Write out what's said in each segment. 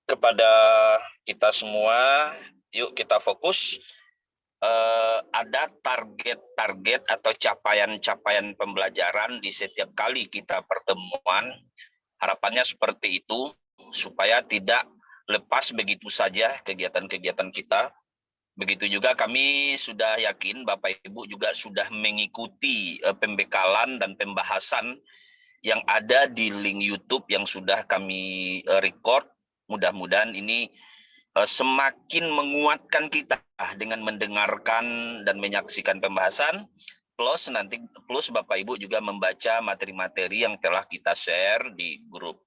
kepada kita semua, yuk kita fokus. Ada target-target atau capaian-capaian pembelajaran di setiap kali kita pertemuan. Harapannya seperti itu, supaya tidak lepas begitu saja kegiatan-kegiatan kita. Begitu juga kami sudah yakin Bapak Ibu juga sudah mengikuti pembekalan dan pembahasan yang ada di link YouTube yang sudah kami record. Mudah-mudahan ini semakin menguatkan kita dengan mendengarkan dan menyaksikan pembahasan, plus Bapak Ibu juga membaca materi-materi yang telah kita share di grup.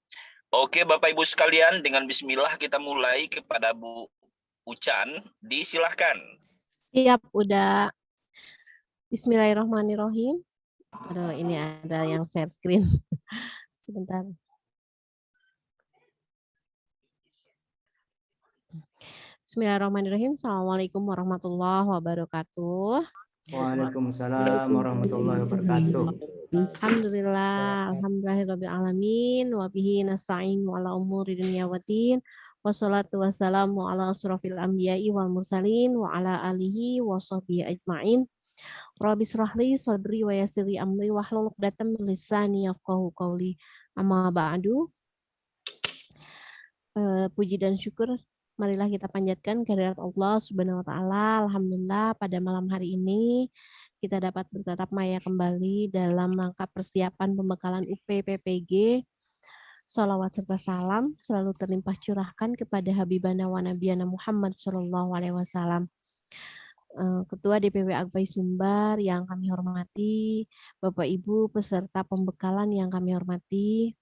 Oke Bapak Ibu sekalian, dengan bismillah kita mulai. Kepada Bu Ucan, disilahkan. Siap, udah. Bismillahirrahmanirrahim. Aduh, ini ada yang share screen. Sebentar. Bismillahirrahmanirrahim. Assalamualaikum warahmatullahi wabarakatuh. Waalaikumsalam warahmatullahi wabarakatuh. Alhamdulillahirabbil alamin wa bihi nasta'in ala umuri dunya waddin. Wassalatu wassalamu ala asrofil anbiya'i wal mursalin wa ala alihi wa sahbihi ajma'in. Rabbi shrahli sadri wa yassirli amri wahlul 'uqdatam min lisani yafqahu qawli. Amma ba'du. Puji dan syukur marilah kita panjatkan kehadirat Allah Subhanahu wa taala. Alhamdulillah pada malam hari ini kita dapat bertatap maya kembali dalam rangka persiapan pembekalan UPPPG. Shalawat serta salam selalu terlimpah curahkan kepada Habibana wa Nabiyana Muhammad sallallahu alaihi wasallam. Ketua DPW Agbai Sumbar yang kami hormati, Bapak Ibu peserta pembekalan yang kami hormati.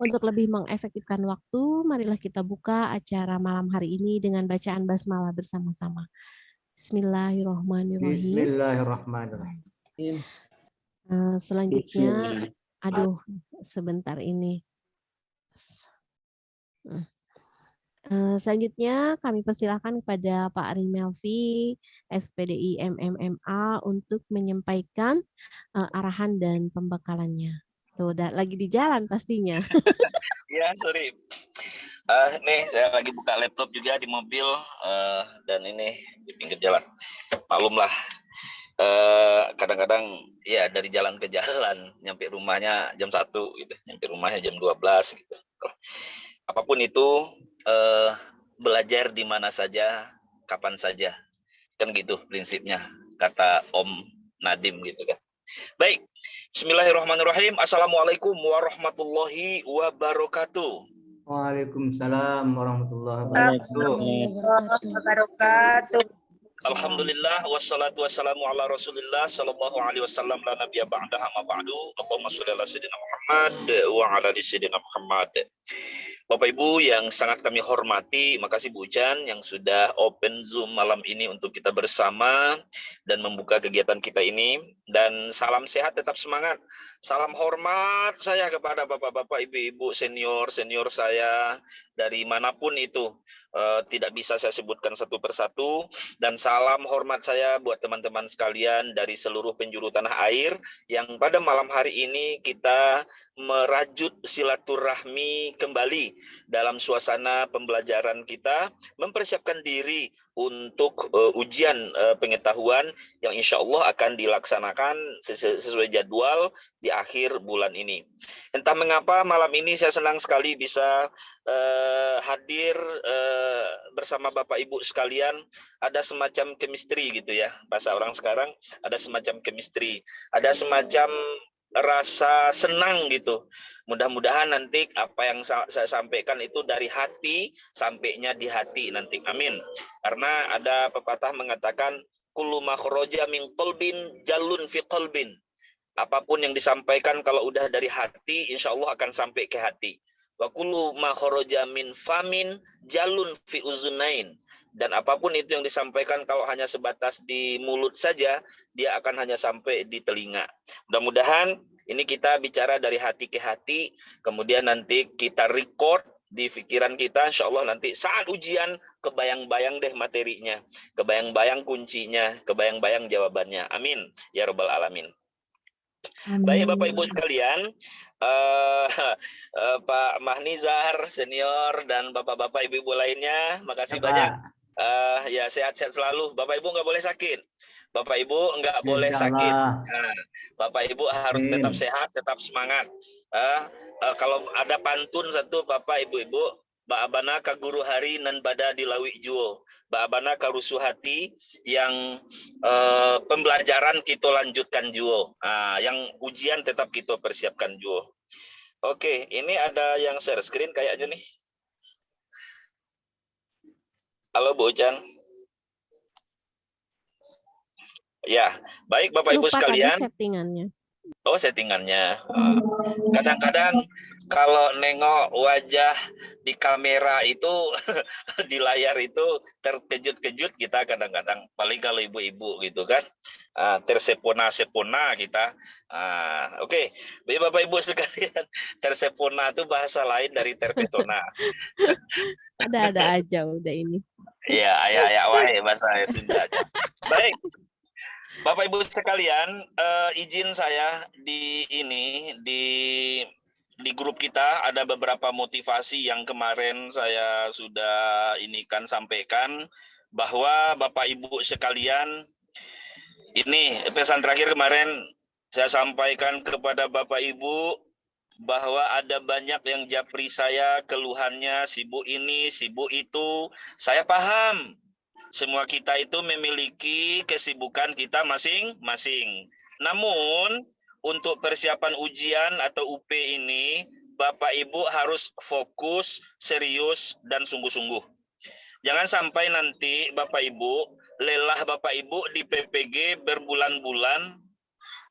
Untuk lebih mengefektifkan waktu, marilah kita buka acara malam hari ini dengan bacaan basmalah bersama-sama. Bismillahirrahmanirrahim. Bismillahirrahmanirrahim. Selanjutnya, aduh, sebentar ini. Selanjutnya kami persilahkan kepada Pak Ari Melvi, SPDI MMMA untuk menyampaikan arahan dan pembekalannya. Tuh, lagi di jalan pastinya. Ya, sorry. Nih, saya lagi buka laptop juga di mobil dan ini di pinggir jalan. Maklumlah, kadang-kadang ya dari jalan ke jalan, nyampe rumahnya jam 1 gitu, nyampe rumahnya jam 12 gitu. Apapun itu, belajar di mana saja, kapan saja. Kan gitu prinsipnya, kata Om Nadim gitu kan. Baik, bismillahirrahmanirrahim. Assalamualaikum warahmatullahi wabarakatuh. Waalaikumsalam warahmatullahi wabarakatuh. Alhamdulillah wassalatu wassalamu ala Rasulillah sallallahu alaihi wasallam la nabiyya ba'daha ma ba'du. Allahumma shalli ala sayyidina Muhammad wa ala ali sayyidina Muhammad. Bapak Ibu yang sangat kami hormati, makasih Bu Ucan yang sudah open Zoom malam ini untuk kita bersama dan membuka kegiatan kita ini. Dan salam sehat, tetap semangat. Salam hormat saya kepada Bapak-bapak, Ibu-ibu, senior saya dari manapun itu. Tidak bisa saya sebutkan satu persatu. Dan salam hormat saya buat teman-teman sekalian dari seluruh penjuru tanah air yang pada malam hari ini kita merajut silaturahmi kembali dalam suasana pembelajaran kita, mempersiapkan diri untuk ujian pengetahuan yang insya Allah akan dilaksanakan sesuai jadwal di akhir bulan ini. Entah mengapa malam ini saya senang sekali bisa hadir bersama Bapak Ibu sekalian. Ada semacam chemistry gitu ya, bahasa orang sekarang, ada semacam chemistry, ada semacam rasa senang gitu. Mudah-mudahan nanti apa yang saya sampaikan itu dari hati sampainya di hati nanti. Amin. Karena ada pepatah mengatakan kullu ma kharaja min qalbin jalun fi qalbin. Apapun yang disampaikan kalau udah dari hati insya Allah akan sampai ke hati. Wa kullu ma kharaja min famin jalun fi uzunain. Dan apapun itu yang disampaikan kalau hanya sebatas di mulut saja, dia akan hanya sampai di telinga. Mudah-mudahan ini kita bicara dari hati ke hati, kemudian nanti kita record di pikiran kita, insya Allah nanti saat ujian kebayang-bayang deh materinya, kebayang-bayang kuncinya, kebayang-bayang jawabannya. Amin. Ya Rabbal Alamin. Baik Bapak Ibu sekalian, Pak Mahnizar senior dan bapak-bapak ibu-ibu lainnya, makasih Ya, banyak. Pak. Ya sehat-sehat selalu. Bapak Ibu nggak boleh sakit. Bapak Ibu nggak boleh Insya sakit. Allah. Nah, Bapak Ibu harus tetap Amin. sehat, tetap semangat. Kalau ada pantun satu Bapak Ibu-ibu, Ba'abana ka guru hari nan bada dilawi juo. Ba'abana ka rusuh hati yang pembelajaran kita lanjutkan juo. Yang ujian tetap kita persiapkan juo. Oke, ini ada yang share screen kayaknya nih. Halo Bu Ucan. Ya, baik Bapak Ibu Lupa tadi sekalian. settingannya. Oh, settingannya. Kadang-kadang kalau nengok wajah di kamera itu di layar itu terkejut-kejut kita kadang-kadang. Paling kalau ibu-ibu gitu kan. Tersepona-sepona kita. Oke. Bapak Ibu sekalian, tersepona itu bahasa lain dari terpesona. Ada aja udah ini. Iya, ayah-ayah wae bahasa Sundanya. Baik. Bapak Ibu sekalian, izin saya di grup kita ada beberapa motivasi yang kemarin saya sudah sampaikan bahwa Bapak Ibu sekalian, ini pesan terakhir kemarin saya sampaikan kepada Bapak Ibu bahwa ada banyak yang japri saya keluhannya sibuk ini, sibuk itu. Saya paham. Semua kita itu memiliki kesibukan kita masing-masing. Namun, untuk persiapan ujian atau UP ini, Bapak Ibu harus fokus, serius, dan sungguh-sungguh. Jangan sampai nanti Bapak Ibu, lelah Bapak Ibu di PPG berbulan-bulan,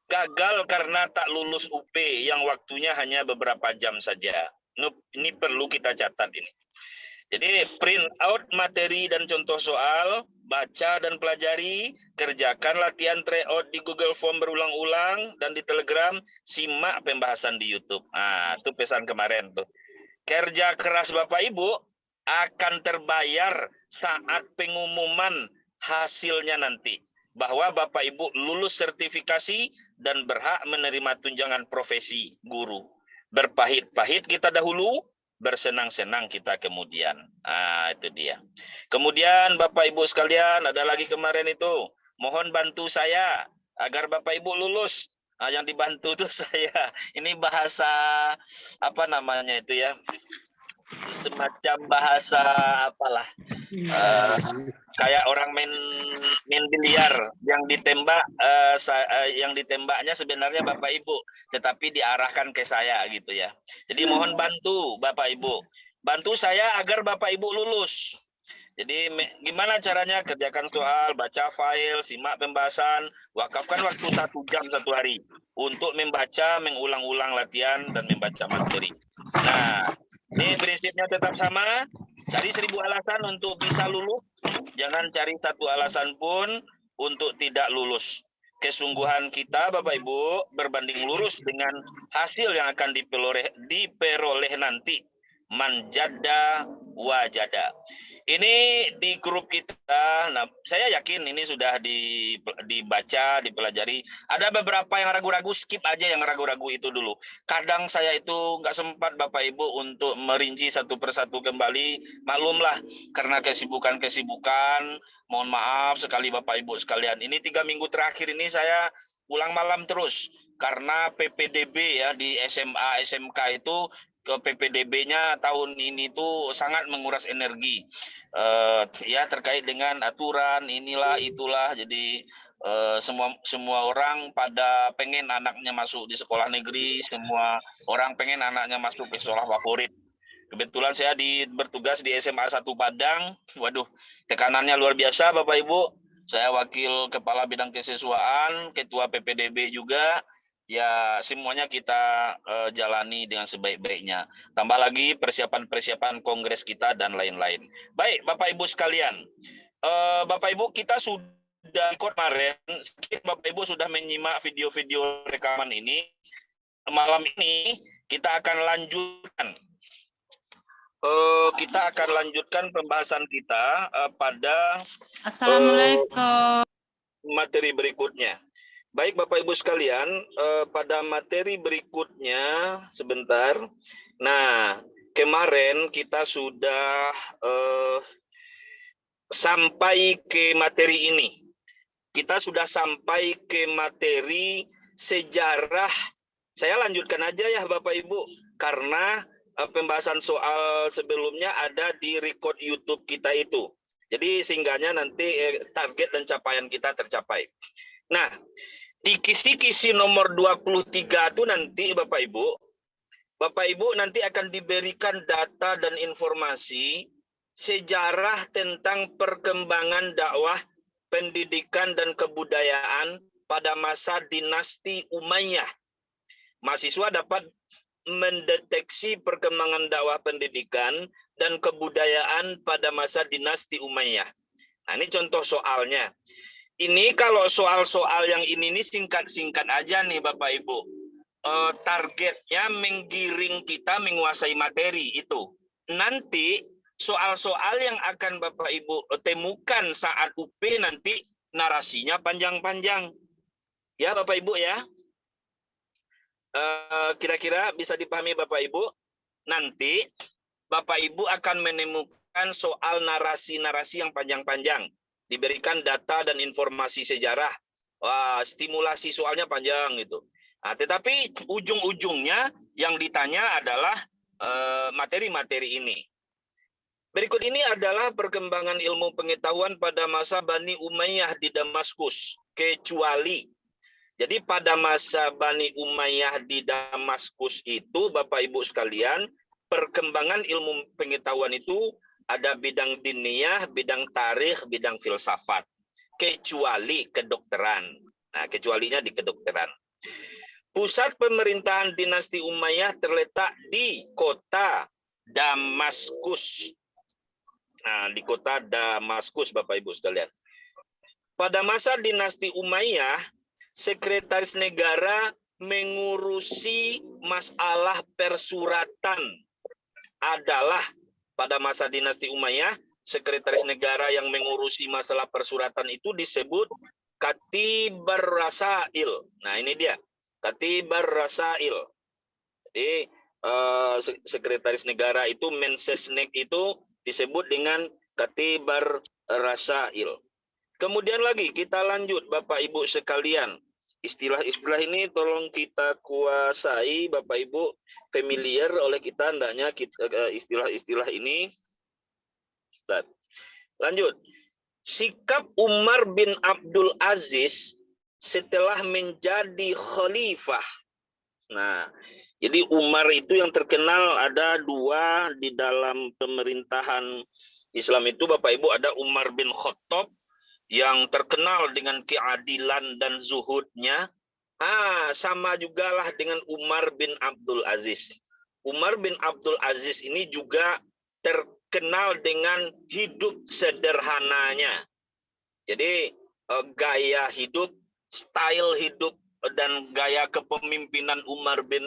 gagal karena tak lulus UP yang waktunya hanya beberapa jam saja. Ini perlu kita catat ini. Jadi print out materi dan contoh soal, baca dan pelajari, kerjakan latihan tryout di Google Form berulang-ulang dan di Telegram, simak pembahasan di YouTube. Itu pesan kemarin tuh. Kerja keras Bapak Ibu akan terbayar saat pengumuman hasilnya nanti. Bahwa Bapak Ibu lulus sertifikasi dan berhak menerima tunjangan profesi guru. Berpahit-pahit kita dahulu, bersenang-senang kita kemudian. Itu dia. Kemudian Bapak Ibu sekalian, ada lagi kemarin itu, mohon bantu saya agar Bapak Ibu lulus. Yang dibantu itu saya. Ini bahasa apa namanya itu ya? Semacam bahasa apalah. Kayak orang main biliar yang ditembak yang ditembaknya sebenarnya Bapak Ibu, tetapi diarahkan ke saya gitu ya. Jadi mohon bantu Bapak Ibu. Bantu saya agar Bapak Ibu lulus. Jadi gimana caranya? Kerjakan soal, baca file, simak pembahasan, wakafkan waktu 1 jam 1 hari untuk membaca, mengulang-ulang latihan dan membaca materi. Nah, ini prinsipnya tetap sama. Cari 1000 alasan untuk bisa lulus. Jangan cari 1 alasan pun untuk tidak lulus. Kesungguhan kita Bapak Ibu berbanding lurus dengan hasil yang akan diperoleh nanti. Manjada wajada. Ini di grup kita. Nah, saya yakin ini sudah dibaca, dipelajari. Ada beberapa yang ragu-ragu, skip aja yang ragu-ragu itu dulu. Kadang saya itu nggak sempat Bapak Ibu untuk merinci satu persatu kembali. Maklumlah, karena kesibukan. Mohon maaf sekali Bapak Ibu sekalian. Ini 3 minggu terakhir ini saya pulang malam terus. Karena PPDB ya di SMA, SMK itu ke PPDB-nya tahun ini tuh sangat menguras energi ya terkait dengan aturan inilah itulah. Jadi semua orang pada pengen anaknya masuk di sekolah negeri, semua orang pengen anaknya masuk ke sekolah favorit. Kebetulan saya bertugas di SMA 1 Padang. Waduh, tekanannya luar biasa Bapak Ibu. Saya wakil kepala bidang kesiswaan, ketua PPDB juga. Ya semuanya kita jalani dengan sebaik-baiknya. Tambah lagi persiapan-persiapan kongres kita dan lain-lain. Baik Bapak Ibu sekalian, Bapak Ibu kita sudah kemarin, Bapak Ibu sudah menyimak video-video rekaman ini. Malam ini kita akan lanjutkan pembahasan kita pada Assalamualaikum. materi berikutnya. Baik Bapak Ibu sekalian, pada materi berikutnya sebentar. Nah, kemarin kita sudah sampai ke materi ini. Kita sudah sampai ke materi sejarah. Saya lanjutkan aja ya Bapak Ibu, karena pembahasan soal sebelumnya ada di record YouTube kita itu. Jadi sehingga nanti target dan capaian kita tercapai. Nah, di kisi-kisi nomor 23 itu nanti Bapak Ibu nanti akan diberikan data dan informasi sejarah tentang perkembangan dakwah, pendidikan dan kebudayaan pada masa dinasti Umayyah. Mahasiswa dapat mendeteksi perkembangan dakwah pendidikan dan kebudayaan pada masa dinasti Umayyah. Nah, ini contoh soalnya. Ini kalau soal-soal yang ini singkat-singkat aja nih Bapak Ibu. Targetnya menggiring kita menguasai materi itu. Nanti soal-soal yang akan Bapak Ibu temukan saat UP nanti narasinya panjang-panjang. Ya Bapak Ibu ya. Kira-kira bisa dipahami Bapak Ibu? Nanti Bapak Ibu akan menemukan soal narasi-narasi yang panjang-panjang. Diberikan data dan informasi sejarah. Wah, stimulasi soalnya panjang gitu. Nah, tetapi ujung-ujungnya yang ditanya adalah materi-materi ini. Berikut ini adalah perkembangan ilmu pengetahuan pada masa Bani Umayyah di Damaskus, kecuali. Jadi pada masa Bani Umayyah di Damaskus itu, Bapak Ibu sekalian, perkembangan ilmu pengetahuan itu ada bidang diniyah, bidang tarikh, bidang filsafat. Kecuali kedokteran. Nah, kecualinya di kedokteran. Pusat pemerintahan dinasti Umayyah terletak di kota Damaskus. Nah, di kota Damaskus, Bapak Ibu sekalian. Pada masa dinasti Umayyah, sekretaris negara mengurusi masalah persuratan adalah pada masa dinasti Umayyah, sekretaris negara yang mengurusi masalah persuratan itu disebut Katibar Rasail. Nah, ini dia, Katibar Rasail. Jadi sekretaris negara itu Mensesnek itu disebut dengan Katibar Rasail. Kemudian lagi kita lanjut Bapak Ibu sekalian. Istilah-istilah ini tolong kita kuasai Bapak Ibu, familiar oleh kita hendaknya istilah-istilah ini. Lanjut. Sikap Umar bin Abdul Aziz setelah menjadi khalifah. Nah, jadi Umar itu yang terkenal ada dua di dalam pemerintahan Islam itu Bapak Ibu, ada Umar bin Khattab yang terkenal dengan keadilan dan zuhudnya. Sama jugalah dengan Umar bin Abdul Aziz. Umar bin Abdul Aziz ini juga terkenal dengan hidup sederhananya. Jadi gaya hidup, style hidup dan gaya kepemimpinan Umar bin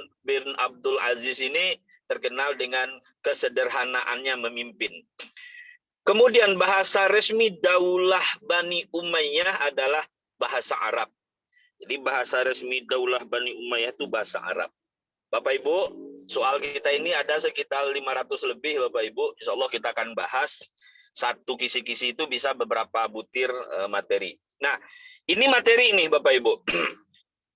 Abdul Aziz ini terkenal dengan kesederhanaannya memimpin. Kemudian bahasa resmi Daulah Bani Umayyah adalah bahasa Arab. Jadi bahasa resmi Daulah Bani Umayyah itu bahasa Arab. Bapak Ibu, soal kita ini ada sekitar 500 lebih Bapak Ibu. Insya Allah kita akan bahas. Satu kisi-kisi itu bisa beberapa butir materi. Nah, ini materi ini Bapak Ibu.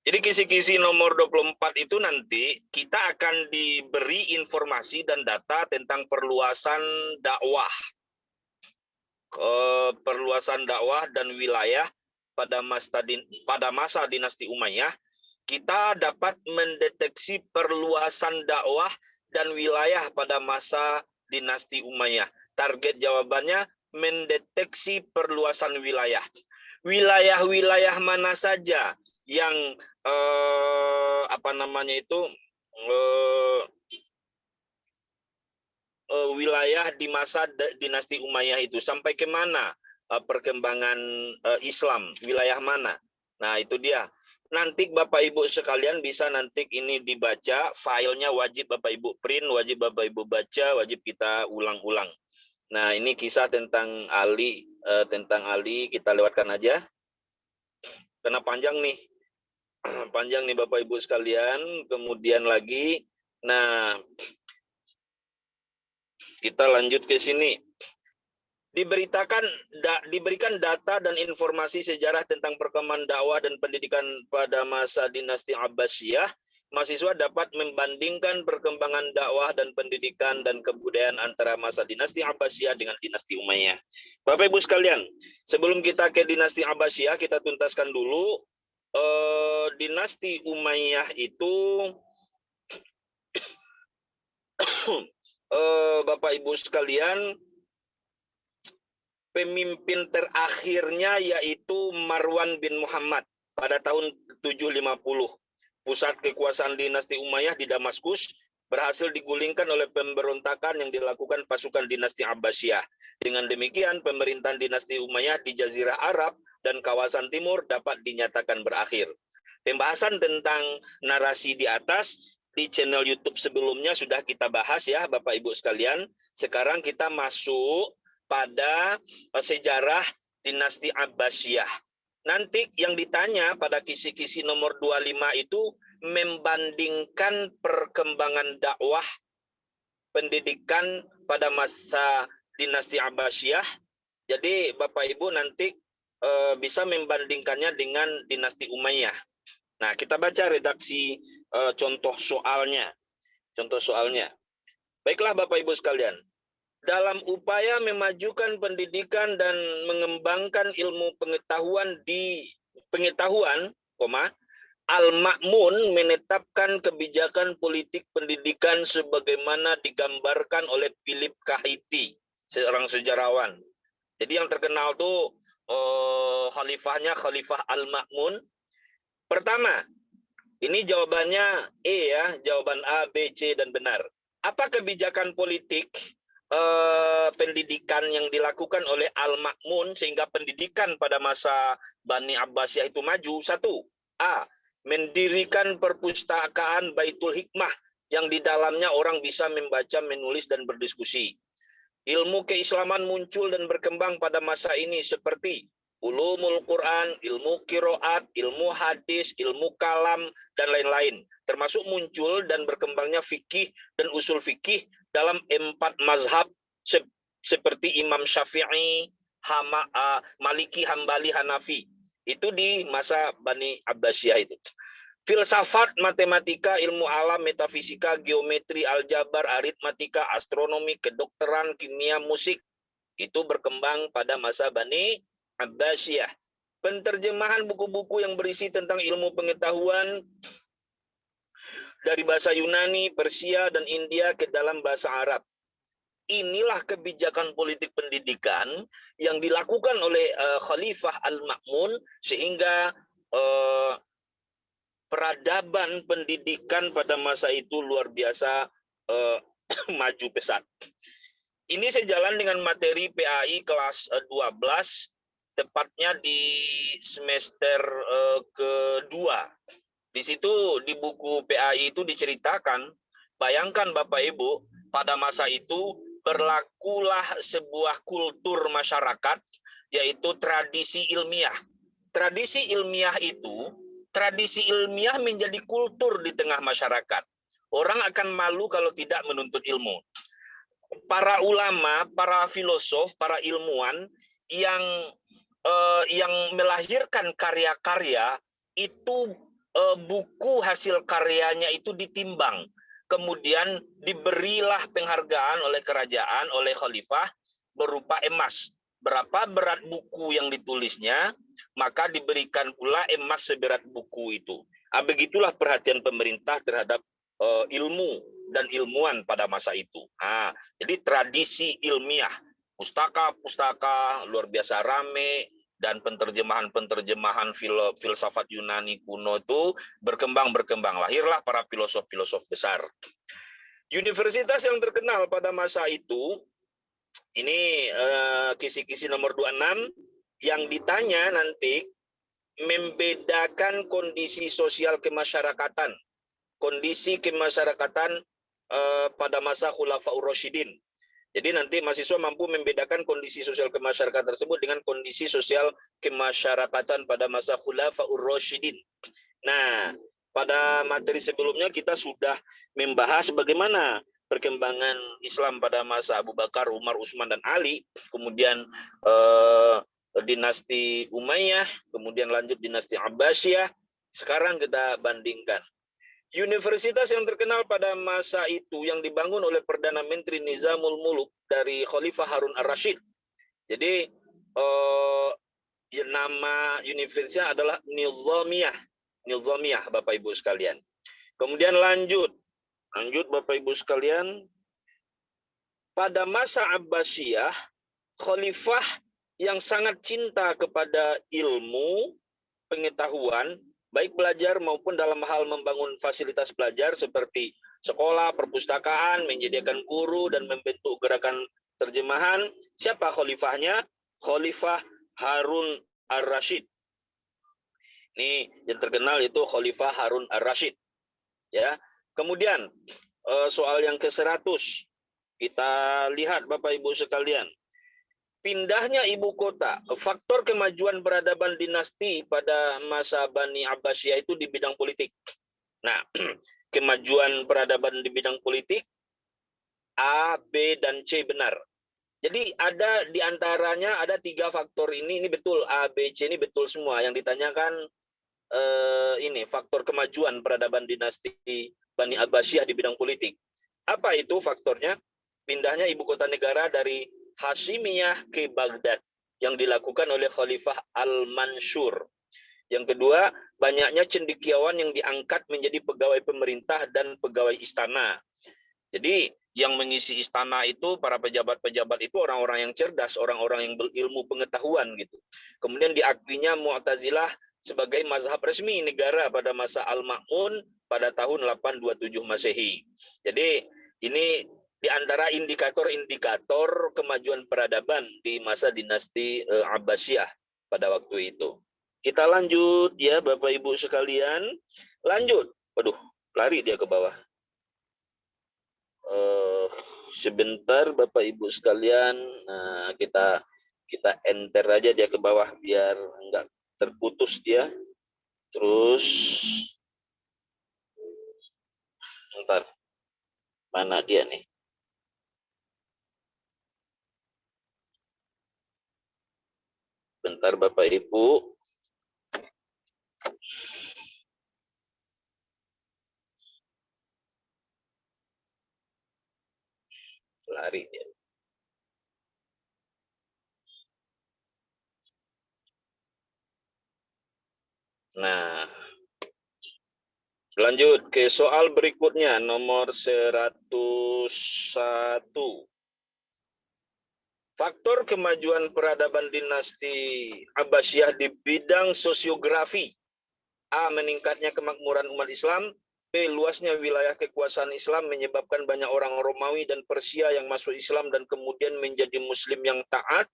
Jadi kisi-kisi nomor 24 itu nanti kita akan diberi informasi dan data tentang perluasan dakwah. Perluasan dakwah dan wilayah pada masa dinasti Umayyah. Kita dapat mendeteksi perluasan dakwah dan wilayah pada masa dinasti Umayyah. Target jawabannya mendeteksi perluasan wilayah. Wilayah-wilayah mana saja yang wilayah di masa dinasti Umayyah itu sampai ke mana perkembangan Islam, wilayah mana. Nah, itu dia. Nanti Bapak Ibu sekalian bisa nanti ini dibaca, filenya wajib Bapak Ibu print, wajib Bapak Ibu baca, wajib kita ulang-ulang. Nah, ini kisah tentang Ali kita lewatkan aja. Karena panjang nih. Panjang nih Bapak Ibu sekalian. Kemudian lagi, nah kita lanjut ke sini. Diberikan data dan informasi sejarah tentang perkembangan dakwah dan pendidikan pada masa dinasti Abbasiyah. Mahasiswa dapat membandingkan perkembangan dakwah dan pendidikan dan kebudayaan antara masa dinasti Abbasiyah dengan dinasti Umayyah. Bapak Ibu sekalian, sebelum kita ke dinasti Abbasiyah, kita tuntaskan dulu dinasti Umayyah itu Bapak Ibu sekalian, pemimpin terakhirnya yaitu Marwan bin Muhammad pada tahun 750. Pusat kekuasaan dinasti Umayyah di Damaskus berhasil digulingkan oleh pemberontakan yang dilakukan pasukan dinasti Abbasiyah. Dengan demikian, pemerintahan dinasti Umayyah di Jazirah Arab dan kawasan timur dapat dinyatakan berakhir. Pembahasan tentang narasi di atas di channel YouTube sebelumnya sudah kita bahas ya Bapak Ibu sekalian. Sekarang kita masuk pada sejarah dinasti Abbasiyah. Nanti yang ditanya pada kisi-kisi nomor 25 itu membandingkan perkembangan dakwah pendidikan pada masa dinasti Abbasiyah. Jadi Bapak Ibu nanti bisa membandingkannya dengan dinasti Umayyah. Nah, kita baca redaksi contoh soalnya. Contoh soalnya. Baiklah Bapak Ibu sekalian. Dalam upaya memajukan pendidikan dan mengembangkan ilmu pengetahuan Al-Ma'mun menetapkan kebijakan politik pendidikan sebagaimana digambarkan oleh Philip Kahiti, seorang sejarawan. Jadi yang terkenal tuh khalifahnya Khalifah Al-Ma'mun. Pertama, ini jawabannya E ya, jawaban A, B, C dan benar. Apa kebijakan politik pendidikan yang dilakukan oleh Al-Ma'mun sehingga pendidikan pada masa Bani Abbasiyah itu maju? Satu, A, mendirikan perpustakaan Baitul Hikmah yang di dalamnya orang bisa membaca, menulis dan berdiskusi. Ilmu keislaman muncul dan berkembang pada masa ini seperti ulumul Quran, ilmu qiraat, ilmu hadis, ilmu kalam dan lain-lain. Termasuk muncul dan berkembangnya fikih dan usul fikih dalam 4 mazhab seperti Imam Syafi'i, Maliki, Hambali, Hanafi. Itu di masa Bani Abbasiyah itu. Filsafat, matematika, ilmu alam, metafisika, geometri, aljabar, aritmatika, astronomi, kedokteran, kimia, musik. Itu berkembang pada masa Bani Abbasiyah. Penterjemahan buku-buku yang berisi tentang ilmu pengetahuan dari bahasa Yunani, Persia, dan India ke dalam bahasa Arab. Inilah kebijakan politik pendidikan yang dilakukan oleh Khalifah Al-Ma'mun sehingga peradaban pendidikan pada masa itu luar biasa maju pesat. Ini sejalan dengan materi PAI kelas 12, tepatnya di semester kedua. Di situ di buku PAI itu diceritakan, bayangkan Bapak Ibu, pada masa itu berlakulah sebuah kultur masyarakat, yaitu tradisi ilmiah. Tradisi ilmiah menjadi kultur di tengah masyarakat. Orang akan malu kalau tidak menuntut ilmu. Para ulama, para filosof, para ilmuwan yang melahirkan karya-karya itu, buku hasil karyanya itu ditimbang, kemudian diberilah penghargaan oleh kerajaan, oleh khalifah berupa emas. Berapa berat buku yang ditulisnya, maka diberikan pula emas seberat buku itu. Begitulah perhatian pemerintah terhadap ilmu dan ilmuwan pada masa itu. Jadi tradisi ilmiah, pustaka-pustaka luar biasa rame, dan penterjemahan filsafat Yunani kuno itu berkembang. Lahirlah para filosof-filosof besar. Universitas yang terkenal pada masa itu, ini kisi-kisi nomor 26, yang ditanya nanti membedakan kondisi sosial kemasyarakatan. Kondisi kemasyarakatan pada masa Khulafaur Rasyidin. Jadi nanti mahasiswa mampu membedakan kondisi sosial kemasyarakatan tersebut dengan kondisi sosial kemasyarakatan pada masa Khulafaur Rasyidin. Nah, pada materi sebelumnya kita sudah membahas bagaimana perkembangan Islam pada masa Abu Bakar, Umar, Utsman, dan Ali, kemudian dinasti Umayyah, kemudian lanjut dinasti Abbasiyah. Sekarang kita bandingkan. Universitas yang terkenal pada masa itu yang dibangun oleh Perdana Menteri Nizamul Muluk dari Khalifah Harun ar-Rasyid. Jadi nama universitasnya adalah Nizamiyah. Nizamiyah, Bapak Ibu sekalian. Kemudian lanjut Bapak Ibu sekalian. Pada masa Abbasiyah, Khalifah yang sangat cinta kepada ilmu, pengetahuan, baik belajar maupun dalam hal membangun fasilitas belajar seperti sekolah, perpustakaan, menyediakan guru, dan membentuk gerakan terjemahan. Siapa khalifahnya? Khalifah Harun ar-Rasyid. Ini yang terkenal itu Khalifah Harun ar-Rasyid. Ya. Kemudian soal yang ke-100 kita lihat Bapak Ibu sekalian. Pindahnya ibu kota, faktor kemajuan peradaban dinasti pada masa Bani Abbasiyah itu di bidang politik. Nah, kemajuan peradaban di bidang politik A, B, dan C benar. Jadi ada di antaranya ada 3 faktor ini betul, A, B, C ini betul semua. Yang ditanyakan ini faktor kemajuan peradaban dinasti Bani Abbasiyah di bidang politik. Apa itu faktornya? Pindahnya ibu kota negara dari Hashimiyah ke Baghdad yang dilakukan oleh Khalifah Al-Mansur. Yang kedua, banyaknya cendekiawan yang diangkat menjadi pegawai pemerintah dan pegawai istana. Jadi yang mengisi istana itu para pejabat-pejabat itu orang-orang yang cerdas, orang-orang yang berilmu pengetahuan gitu. Kemudian diakuinya Mu'tazilah sebagai mazhab resmi negara pada masa Al-Ma'mun pada tahun 827 Masehi. Jadi ini di antara indikator-indikator kemajuan peradaban di masa dinasti Abbasiyah pada waktu itu. Kita lanjut ya Bapak Ibu sekalian. Lanjut. Waduh, lari dia ke bawah. Sebentar Bapak Ibu sekalian. Nah, kita enter aja dia ke bawah biar enggak terputus dia. Terus bentar. Mana dia nih? Bentar Bapak Ibu. Lari dia. Nah, lanjut ke soal berikutnya, nomor 101. Faktor kemajuan peradaban dinasti Abbasiyah di bidang sosiografi. A. Meningkatnya kemakmuran umat Islam. B. Luasnya wilayah kekuasaan Islam menyebabkan banyak orang Romawi dan Persia yang masuk Islam dan kemudian menjadi Muslim yang taat.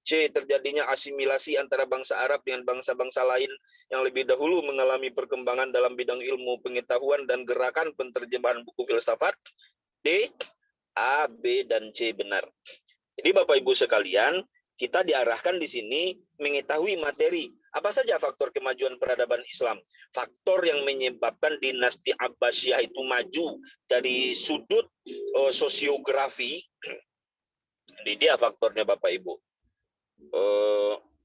C. Terjadinya asimilasi antara bangsa Arab dengan bangsa-bangsa lain yang lebih dahulu mengalami perkembangan dalam bidang ilmu pengetahuan dan gerakan penterjemahan buku filsafat. D. A, B, dan C benar. Jadi Bapak Ibu sekalian, kita diarahkan di sini mengetahui materi. Apa saja faktor kemajuan peradaban Islam? Faktor yang menyebabkan dinasti Abbasiyah itu maju dari sudut sosiografi. Ini dia faktornya Bapak Ibu.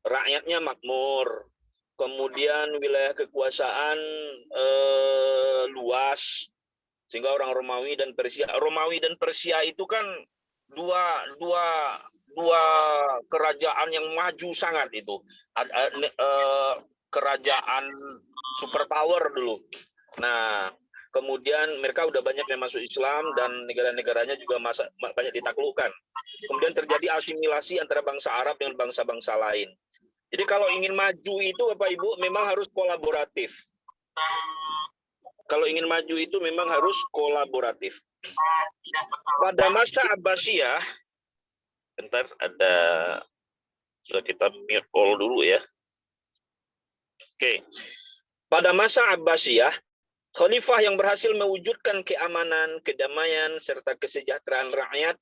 Rakyatnya makmur, kemudian wilayah kekuasaan luas, sehingga orang Romawi dan Persia itu kan dua kerajaan yang maju sangat itu. Kerajaan superpower dulu. Nah, kemudian mereka udah banyak yang masuk Islam dan negara-negaranya juga banyak ditaklukkan. Kemudian terjadi asimilasi antara bangsa Arab dengan bangsa-bangsa lain. Jadi kalau ingin maju itu Bapak Ibu memang harus kolaboratif. Kalau ingin maju itu memang harus kolaboratif. Pada masa Abbasiyah, bentar ada sudah kita mute all dulu ya. Oke. Pada masa Abbasiyah, khalifah yang berhasil mewujudkan keamanan, kedamaian, serta kesejahteraan rakyat,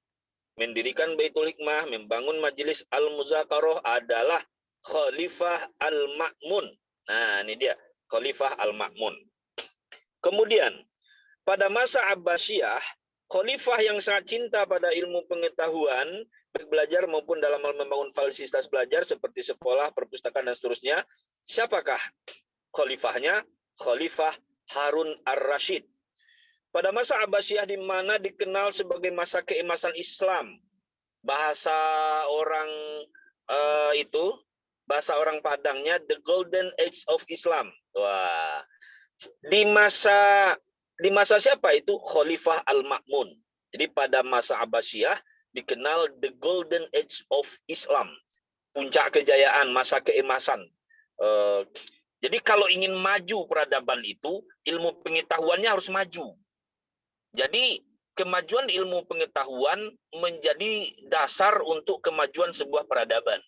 mendirikan Baitul Hikmah, membangun Majelis Al-Muzakarah adalah Khalifah Al-Ma'mun. Nah, ini dia. Khalifah Al-Ma'mun. Kemudian pada masa Abbasiyah, khalifah yang sangat cinta pada ilmu pengetahuan, baik belajar maupun dalam hal membangun fasilitas belajar seperti sekolah, perpustakaan, dan seterusnya. Siapakah khalifahnya? Khalifah Harun ar-Rasyid. Pada masa Abbasiyah di mana dikenal sebagai masa keemasan Islam, bahasa orang bahasa orang Padangnya the golden age of Islam. Wah, di masa siapa itu? Khalifah Al-Ma'mun. Jadi pada masa Abbasiyah dikenal the golden age of Islam, puncak kejayaan, masa keemasan. Jadi kalau ingin maju peradaban itu, ilmu pengetahuannya harus maju. Jadi kemajuan ilmu pengetahuan menjadi dasar untuk kemajuan sebuah peradaban.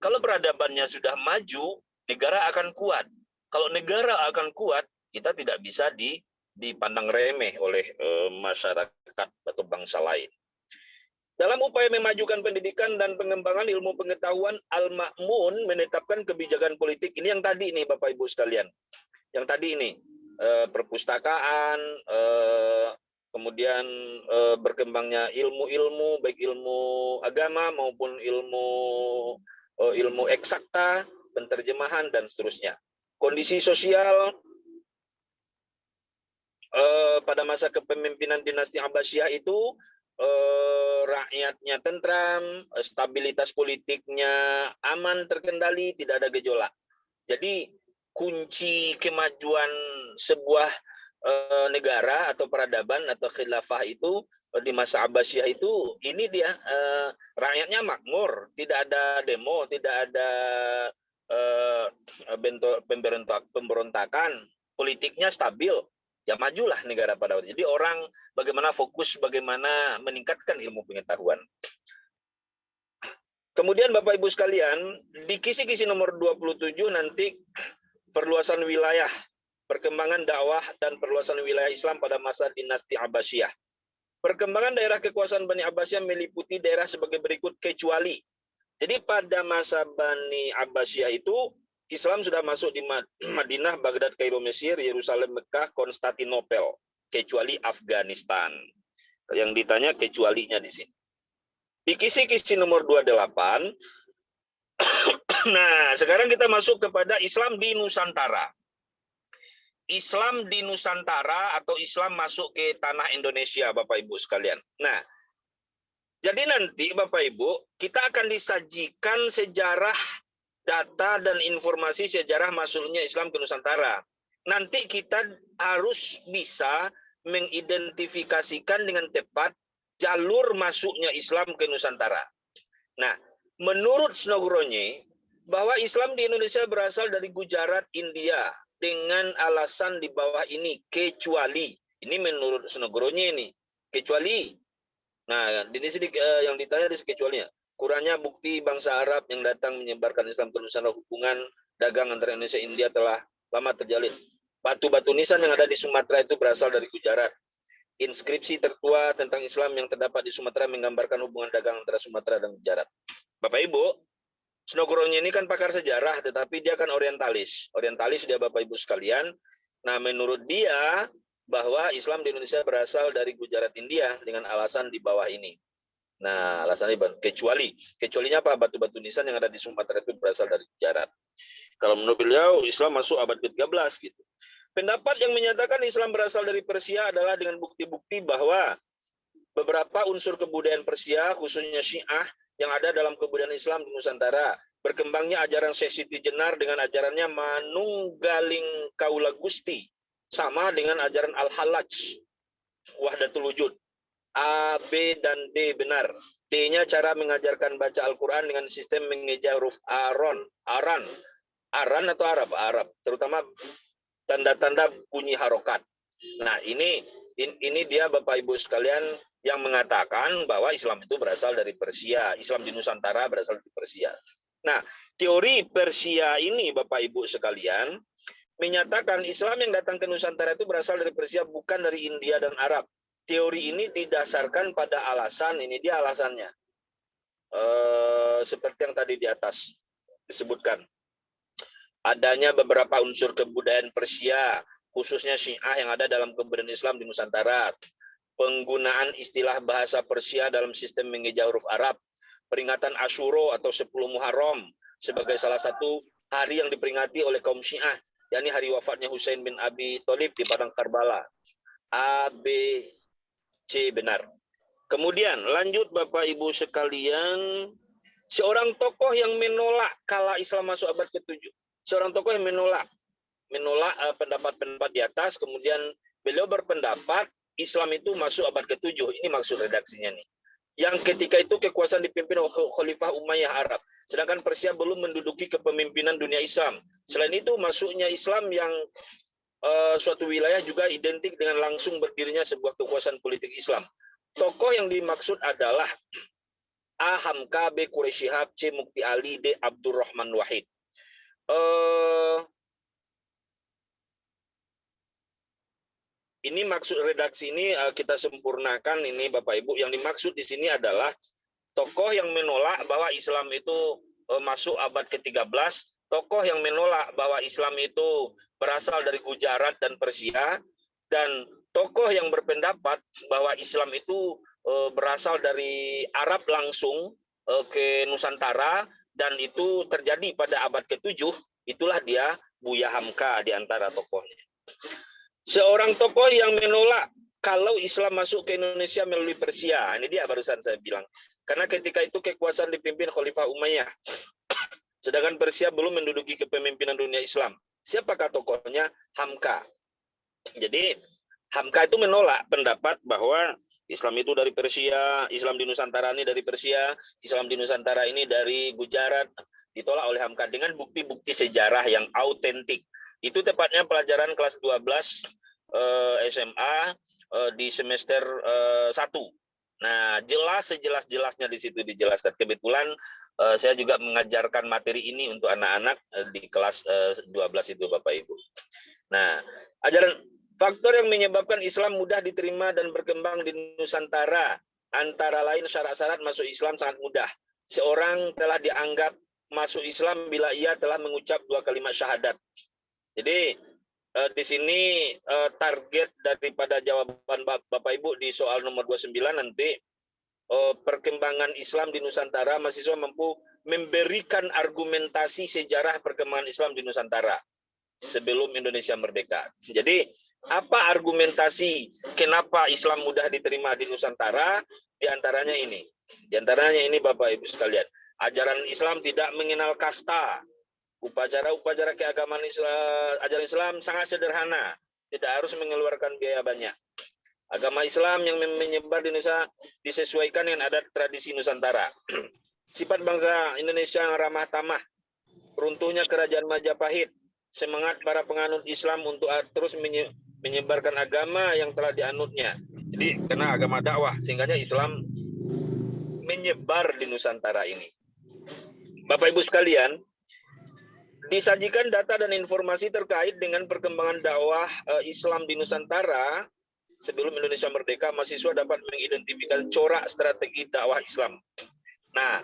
Kalau peradabannya sudah maju, negara akan kuat. Kalau negara akan kuat, kita tidak bisa dipandang remeh oleh masyarakat atau bangsa lain. Dalam upaya memajukan pendidikan dan pengembangan ilmu pengetahuan, Al-Ma'mun menetapkan kebijakan politik. Ini yang tadi ini Bapak Ibu sekalian. Yang tadi ini, perpustakaan, kemudian berkembangnya ilmu-ilmu, baik ilmu agama maupun ilmu eksakta, penterjemahan, dan seterusnya. Kondisi sosial pada masa kepemimpinan dinasti Abbasiyah itu rakyatnya tentram, stabilitas politiknya aman, terkendali, tidak ada gejolak. Jadi kunci kemajuan sebuah negara atau peradaban atau khilafah itu di masa Abbasiyah itu ini dia, rakyatnya makmur, tidak ada demo, tidak ada pemberontakan, politiknya stabil. Ya majulah negara pada waktu. Jadi orang bagaimana fokus, bagaimana meningkatkan ilmu pengetahuan. Kemudian Bapak Ibu sekalian, di kisi-kisi nomor 27 nanti perluasan wilayah, perkembangan dakwah dan perluasan wilayah Islam pada masa dinasti Abbasiyah. Perkembangan daerah kekuasaan Bani Abbasiyah meliputi daerah sebagai berikut kecuali. Jadi pada masa Bani Abbasiyah itu Islam sudah masuk di Madinah, Baghdad, Kairo, Mesir, Yerusalem, Mekah, Konstantinopel, kecuali Afghanistan. Yang ditanya kecualinya di sini. Di kisi-kisi nomor 28. Nah, sekarang kita masuk kepada Islam di Nusantara. Islam di Nusantara atau Islam masuk ke tanah Indonesia, Bapak Ibu sekalian. Nah, jadi nanti Bapak Ibu, kita akan disajikan sejarah, data dan informasi sejarah masuknya Islam ke Nusantara. Nanti kita harus bisa mengidentifikasikan dengan tepat jalur masuknya Islam ke Nusantara. Nah, menurut Snogronye, bahwa Islam di Indonesia berasal dari Gujarat, India, dengan alasan di bawah ini, kecuali. Ini menurut Snogronye ini, kecuali. Nah, di sini yang ditanya di kecualinya. Kurangnya bukti bangsa Arab yang datang menyebarkan Islam ke Nusantara, hubungan dagang antara Indonesia dan India telah lama terjalin. Batu-batu nisan yang ada di Sumatera itu berasal dari Gujarat. Inskripsi tertua tentang Islam yang terdapat di Sumatera menggambarkan hubungan dagang antara Sumatera dan Gujarat. Bapak Ibu, Snogronye ini kan pakar sejarah, tetapi dia kan orientalis. Orientalis dia Bapak Ibu sekalian. Nah, menurut dia bahwa Islam di Indonesia berasal dari Gujarat, India dengan alasan di bawah ini. Nah, alasannya kecualinya apa? Batu-batu nisan yang ada di Sumatera itu berasal dari Gujarat. Kalau menurut beliau, Islam masuk abad ke-13 gitu. Pendapat yang menyatakan Islam berasal dari Persia adalah dengan bukti-bukti bahwa beberapa unsur kebudayaan Persia, khususnya Syiah, yang ada dalam kebudayaan Islam di Nusantara. Berkembangnya ajaran Syekh Siti Jenar dengan ajarannya Manunggaling Kaula Gusti, sama dengan ajaran Al-Hallaj, Wahdatul Wujud. A, B, dan D benar. D-nya cara mengajarkan baca Al-Quran dengan sistem mengeja huruf Aran atau Arab, terutama tanda-tanda bunyi harokat. Nah, ini dia Bapak Ibu sekalian yang mengatakan bahwa Islam itu berasal dari Persia. Islam di Nusantara berasal dari Persia. Nah, teori Persia ini Bapak Ibu sekalian menyatakan Islam yang datang ke Nusantara itu berasal dari Persia, bukan dari India dan Arab. Teori ini didasarkan pada alasan, ini dia alasannya. Seperti yang tadi di atas disebutkan. adanya beberapa unsur kebudayaan Persia, khususnya Syiah yang ada dalam kebudayaan Islam di Nusantara, penggunaan istilah bahasa Persia dalam sistem mengeja huruf Arab, peringatan Asyuro atau 10 Muharram sebagai salah satu hari yang diperingati oleh kaum Syiah, yakni hari wafatnya Husain bin Abi Thalib di padang Karbala. A, B, C benar. Kemudian lanjut Bapak Ibu sekalian, seorang tokoh yang menolak kala Islam masuk abad ke-7. Seorang tokoh yang menolak pendapat-pendapat di atas, kemudian beliau berpendapat Islam itu masuk abad ke-7. Ini maksud redaksinya nih. Yang ketika itu kekuasaan dipimpin oleh Khalifah Umayyah Arab, sedangkan Persia belum menduduki kepemimpinan dunia Islam. Selain itu, masuknya Islam yang suatu wilayah juga identik dengan langsung berdirinya sebuah kekuasaan politik Islam. Tokoh yang dimaksud adalah A. Hamka, B. Quraish Shihab, C. Mukti Ali, D. Abdurrahman Wahid. Ini maksud redaksi ini kita sempurnakan ini Bapak Ibu. Yang dimaksud di sini adalah tokoh yang menolak bahwa Islam itu masuk abad ke-13, tokoh yang menolak bahwa Islam itu berasal dari Gujarat dan Persia, dan tokoh yang berpendapat bahwa Islam itu berasal dari Arab langsung ke Nusantara dan itu terjadi pada abad ke-7, itulah dia Buya Hamka di antara tokohnya. Seorang tokoh yang menolak kalau Islam masuk ke Indonesia melalui Persia. Ini dia barusan saya bilang. Karena ketika itu kekuasaan dipimpin Khalifah Umayyah. Sedangkan Persia belum menduduki kepemimpinan dunia Islam. Siapakah tokohnya? Hamka. Jadi Hamka itu menolak pendapat bahwa Islam itu dari Persia, Islam di Nusantara ini dari Persia, Islam di Nusantara ini dari Gujarat. Ditolak oleh Hamka dengan bukti-bukti sejarah yang autentik. Itu tepatnya pelajaran kelas 12 SMA di semester 1. Nah, jelas sejelas-jelasnya di situ dijelaskan. Kebetulan saya juga mengajarkan materi ini untuk anak-anak di kelas 12 itu Bapak Ibu. Nah, faktor yang menyebabkan Islam mudah diterima dan berkembang di Nusantara antara lain syarat-syarat masuk Islam sangat mudah. Seorang telah dianggap masuk Islam bila ia telah mengucap 2 kalimat syahadat. Jadi di sini target daripada jawaban Bapak Ibu di soal nomor 29 nanti perkembangan Islam di Nusantara, mahasiswa mampu memberikan argumentasi sejarah perkembangan Islam di Nusantara sebelum Indonesia merdeka. Jadi apa argumentasi kenapa Islam mudah diterima di Nusantara? Di antaranya ini Bapak Ibu sekalian. Ajaran Islam tidak mengenal kasta. Upacara-upacara keagamaan Islam, ajaran Islam sangat sederhana, tidak harus mengeluarkan biaya banyak. Agama Islam yang menyebar di Indonesia disesuaikan dengan adat tradisi Nusantara. Sifat bangsa Indonesia yang ramah tamah, runtuhnya kerajaan Majapahit, semangat para penganut Islam untuk terus menyebarkan agama yang telah dianutnya. Jadi karena agama dakwah, sehingga Islam menyebar di Nusantara ini. Bapak Ibu sekalian, disajikan data dan informasi terkait dengan perkembangan dakwah Islam di Nusantara sebelum Indonesia merdeka. Mahasiswa dapat mengidentifikasi corak strategi dakwah Islam. Nah,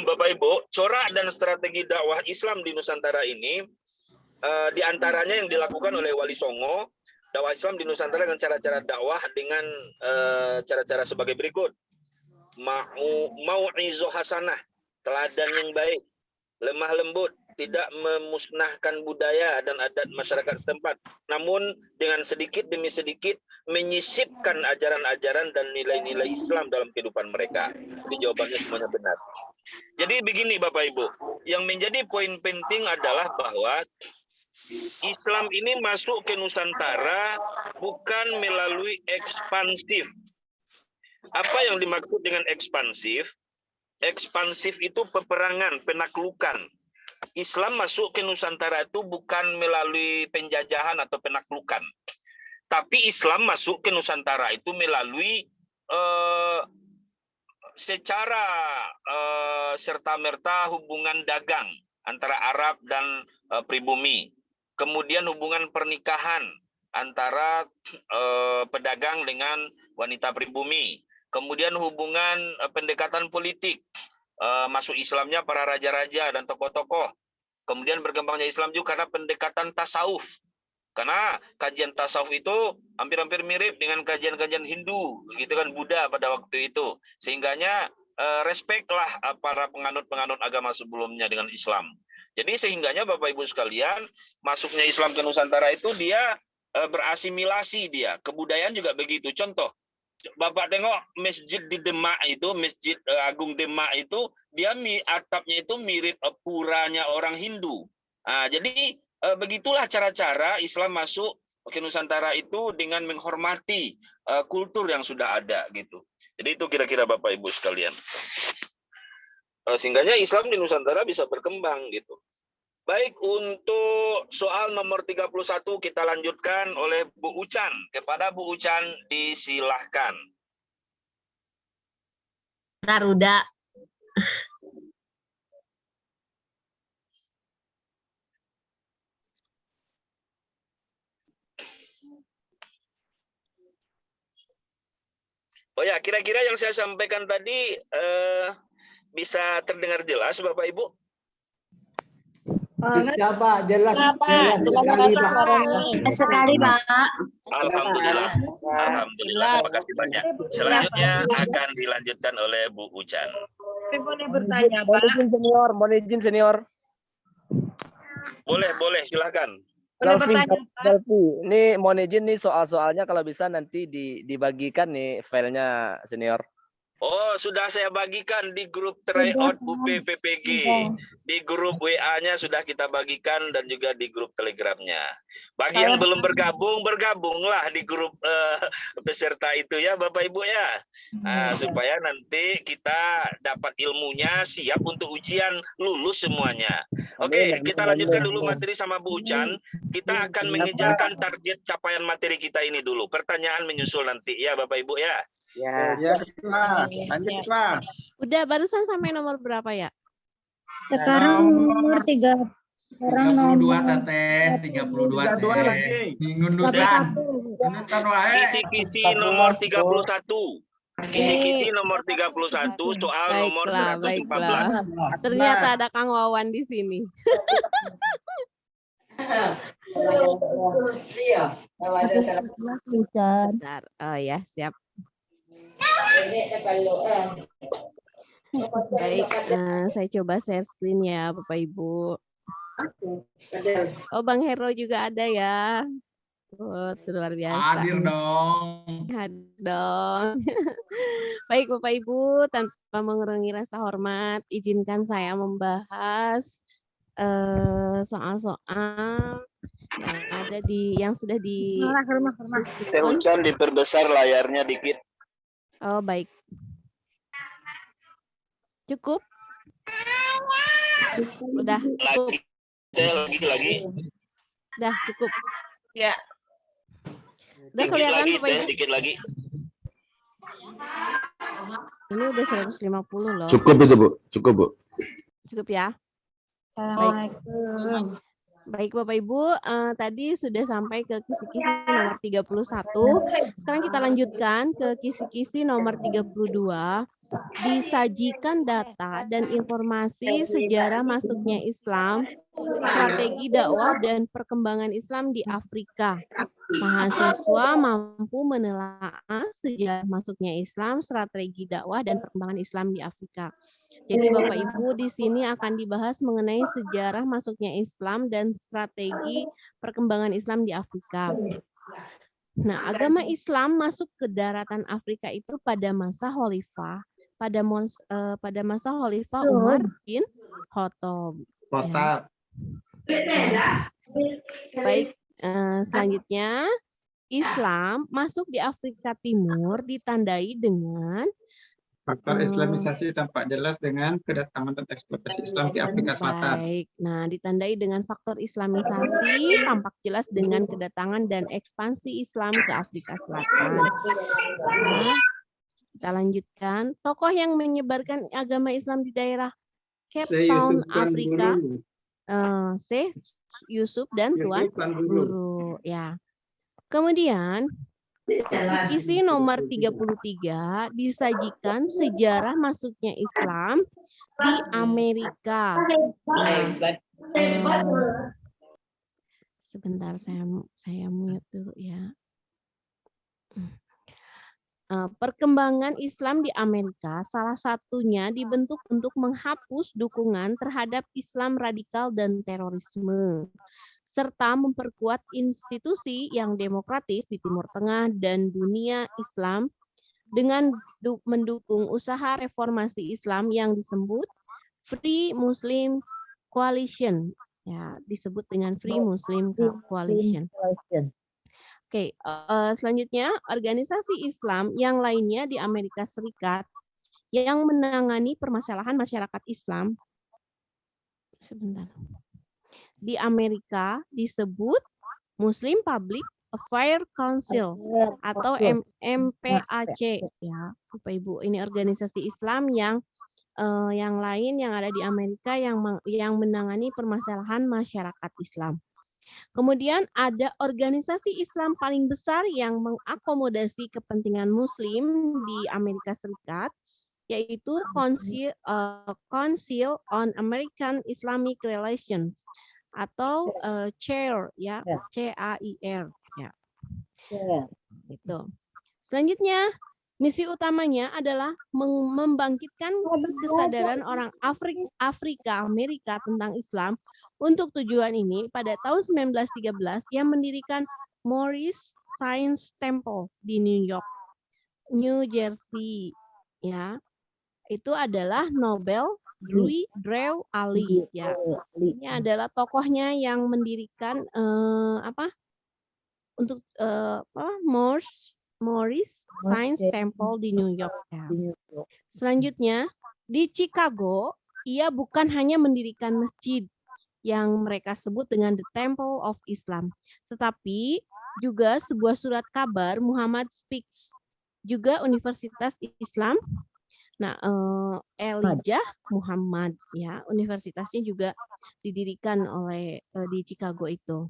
Bapak Ibu, corak dan strategi dakwah Islam di Nusantara ini diantaranya yang dilakukan oleh Wali Songo. Dakwah Islam di Nusantara dengan cara-cara dakwah dengan cara-cara sebagai berikut. Mau'izah hasanah, teladan yang baik, lemah lembut, tidak memusnahkan budaya dan adat masyarakat setempat, namun dengan sedikit demi sedikit menyisipkan ajaran-ajaran dan nilai-nilai Islam dalam kehidupan mereka. Jadi jawabannya semuanya benar. Jadi begini Bapak Ibu, yang menjadi poin penting adalah bahwa Islam ini masuk ke Nusantara bukan melalui ekspansif. Apa yang dimaksud dengan ekspansif? Ekspansif itu peperangan, penaklukan. Islam masuk ke Nusantara itu bukan melalui penjajahan atau penaklukan. Tapi Islam masuk ke Nusantara itu melalui secara serta-merta hubungan dagang antara Arab dan pribumi. Kemudian hubungan pernikahan antara pedagang dengan wanita pribumi. Kemudian hubungan pendekatan politik, masuk Islamnya para raja-raja dan tokoh-tokoh. Kemudian berkembangnya Islam juga karena pendekatan tasawuf. Karena kajian tasawuf itu hampir-hampir mirip dengan kajian-kajian Hindu, gitu kan, Buddha pada waktu itu. Sehingganya respect lah para penganut-penganut agama sebelumnya dengan Islam. Jadi sehingganya Bapak Ibu sekalian, masuknya Islam ke Nusantara itu dia berasimilasi dia. Kebudayaan juga begitu. Contoh, Bapak tengok masjid di Demak itu, Masjid Agung Demak itu, dia atapnya itu mirip puranya orang Hindu. Nah, jadi begitulah cara-cara Islam masuk ke Nusantara itu dengan menghormati kultur yang sudah ada gitu. Jadi itu kira-kira Bapak Ibu sekalian. Sehingganya Islam di Nusantara bisa berkembang gitu. Baik, untuk soal nomor 31 kita lanjutkan oleh Bu Ucan. Kepada Bu Ucan disilahkan. Naruda. Oh ya, kira-kira yang saya sampaikan tadi bisa terdengar jelas Bapak Ibu? Bisa Pak, jelas sekali Pak. Sekali, Pak. Alhamdulillah. Alhamdulillah. Terima kasih banyak. Selanjutnya akan dilanjutkan oleh Bu Ucan. Boleh bertanya, Pak? Mohon izin senior. Boleh, silakan. Boleh bertanya, Pak? Galvi, ini mohon izin nih soal-soalnya kalau bisa nanti dibagikan nih filenya senior. Oh, sudah saya bagikan di grup tryout UPPPG. Di grup WA-nya sudah kita bagikan dan juga di grup Telegramnya. Bagi yang belum bergabung, bergabunglah di grup peserta itu ya Bapak Ibu ya. Supaya nanti kita dapat ilmunya, siap untuk ujian, lulus semuanya. Oke, kita lanjutkan dulu materi sama Bu Ucan. Kita akan mengejarkan target capaian materi kita ini dulu. Pertanyaan menyusul nanti ya Bapak Ibu ya. Ya. Pak. Lanjut, Pak. Udah barusan sampai nomor berapa ya? Sekarang nomor 3 orang 32 nomor teteh, 32 teh. Ngundutan. Ngundutan wae. Kisi-kisi nomor 31. Kisi-kisi nomor 31 soal nomor 114. Ternyata ada Kang Wawan di sini. Bentar. Oh ya, siap. Baik, saya coba share screen ya Bapak Ibu. Oh, Bang Hero juga ada ya. Oh, luar biasa. Hadir dong. Hadir dong. Baik Bapak Ibu, tanpa mengurangi rasa hormat, izinkan saya membahas soal-soal yang ada yang sudah di. Teh Ucan diperbesar layarnya dikit. Oh, baik. Cukup? Udah cukup. Lagi. Udah cukup. Ya. Udah kelihatan Bapak Ibu? Dikit lagi. Ini udah 150 loh. Cukup itu Bu, cukup Bu. Cukup ya. Assalamualaikum. Baik Bapak Ibu, tadi sudah sampai ke kisi-kisi nomor 31. Sekarang kita lanjutkan ke kisi-kisi nomor 32. Disajikan data dan informasi sejarah masuknya Islam, strategi dakwah dan perkembangan Islam di Afrika. Mahasiswa mampu menelaah sejarah masuknya Islam, strategi dakwah dan perkembangan Islam di Afrika. Jadi Bapak Ibu di sini akan dibahas mengenai sejarah masuknya Islam dan strategi perkembangan Islam di Afrika. Nah, agama Islam masuk ke daratan Afrika itu pada masa Khalifah, pada masa Khalifah Umar bin Khattab. Ya. Baik, selanjutnya Islam masuk di Afrika Timur ditandai dengan Faktor Islamisasi tampak jelas dengan kedatangan dan eksploitasi Islam di Afrika Selatan. Baik, nah ditandai dengan faktor Islamisasi tampak jelas dengan kedatangan dan ekspansi Islam ke Afrika Selatan. Nah, kita lanjutkan. Tokoh yang menyebarkan agama Islam di daerah Cape Town, Afrika, Syekh Yusuf dan Tuan Guru. Ya. Kemudian kisi nomor 33 disajikan sejarah masuknya Islam di Amerika. Nah, Sebentar, saya mute dulu ya. Perkembangan Islam di Amerika salah satunya dibentuk untuk menghapus dukungan terhadap Islam radikal dan terorisme, serta memperkuat institusi yang demokratis di Timur Tengah dan dunia Islam dengan mendukung usaha reformasi Islam yang disebut Free Muslim Coalition, ya, disebut dengan Free Muslim Coalition. Oke, selanjutnya organisasi Islam yang lainnya di Amerika Serikat yang menangani permasalahan masyarakat Islam di Amerika disebut Muslim Public Affairs Council atau MPAC, ya, Bapak Ibu. Ini organisasi Islam yang lain yang ada di Amerika yang menangani permasalahan masyarakat Islam. Kemudian ada organisasi Islam paling besar yang mengakomodasi kepentingan Muslim di Amerika Serikat, yaitu Council on American Islamic Relations atau CAIR, ya, CAIR, ya. Gitu. Selanjutnya, misi utamanya adalah membangkitkan kesadaran orang Afrika Amerika tentang Islam. Untuk tujuan ini, pada tahun 1913, ia mendirikan Morris Science Temple di New Jersey. Ya, itu adalah Nobel Drew Ali. Ya, ini adalah tokohnya yang mendirikan Morris Science Temple di New York. Ya. Selanjutnya, di Chicago, ia bukan hanya mendirikan masjid yang mereka sebut dengan The Temple of Islam, tetapi juga sebuah surat kabar Muhammad Speaks, juga Universitas Islam. Nah, Elijah Muhammad, ya, universitasnya juga didirikan oleh di Chicago itu.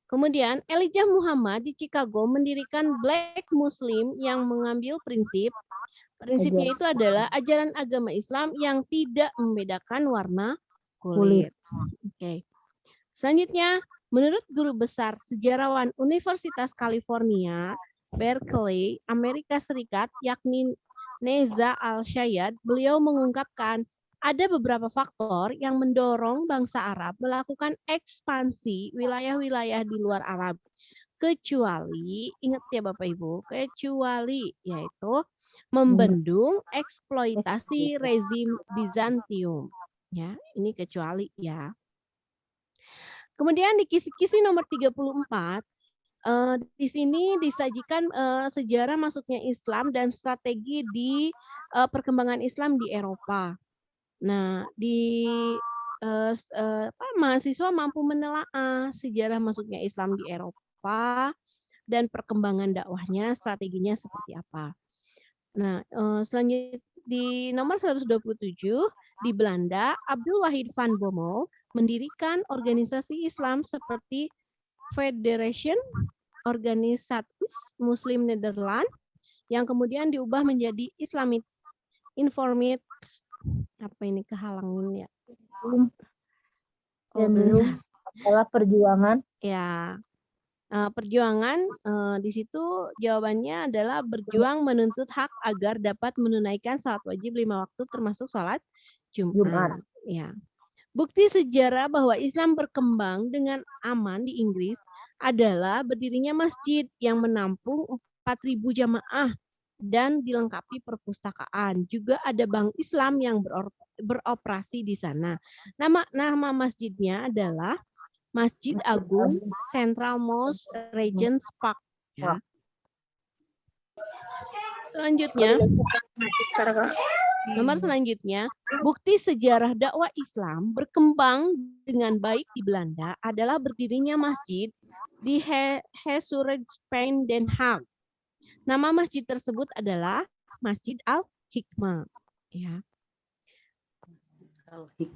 Kemudian Elijah Muhammad di Chicago mendirikan Black Muslim yang mengambil prinsipnya itu adalah ajaran agama Islam yang tidak membedakan warna kulit. Oke. Selanjutnya, menurut guru besar sejarawan Universitas California, Berkeley, Amerika Serikat, yakni Neza Al-Shayad, beliau mengungkapkan ada beberapa faktor yang mendorong bangsa Arab melakukan ekspansi wilayah-wilayah di luar Arab. Kecuali, ingat ya Bapak Ibu, kecuali yaitu membendung eksploitasi rezim Bizantium. Ya, ini kecuali ya. Kemudian di kisi-kisi nomor 34, di sini disajikan sejarah masuknya Islam dan strategi di perkembangan Islam di Eropa. Nah, mahasiswa mampu menelaah sejarah masuknya Islam di Eropa dan perkembangan dakwahnya, strateginya seperti apa. Nah, selanjutnya di nomor 127 di Belanda, Abdul Wahid van Bommel mendirikan organisasi Islam seperti Federation Organisaties Muslim Nederland yang kemudian diubah menjadi Islamic Informed, apa ini kehalangan ya? Belum adalah perjuangan. Ya. Perjuangan di situ jawabannya adalah berjuang menuntut hak agar dapat menunaikan salat wajib 5 waktu termasuk salat Jumat. Ya. Bukti sejarah bahwa Islam berkembang dengan aman di Inggris adalah berdirinya masjid yang menampung 4.000 jamaah dan dilengkapi perpustakaan. Juga ada bank Islam yang beroperasi di sana. Nama masjidnya adalah Masjid Agung Central Mosque Regents Park. Ya. Selanjutnya, nomor selanjutnya, bukti sejarah dakwah Islam berkembang dengan baik di Belanda adalah berdirinya masjid di Hesuredspain, Den Haag. Nama masjid tersebut adalah Masjid Al-Hikmah. Ya.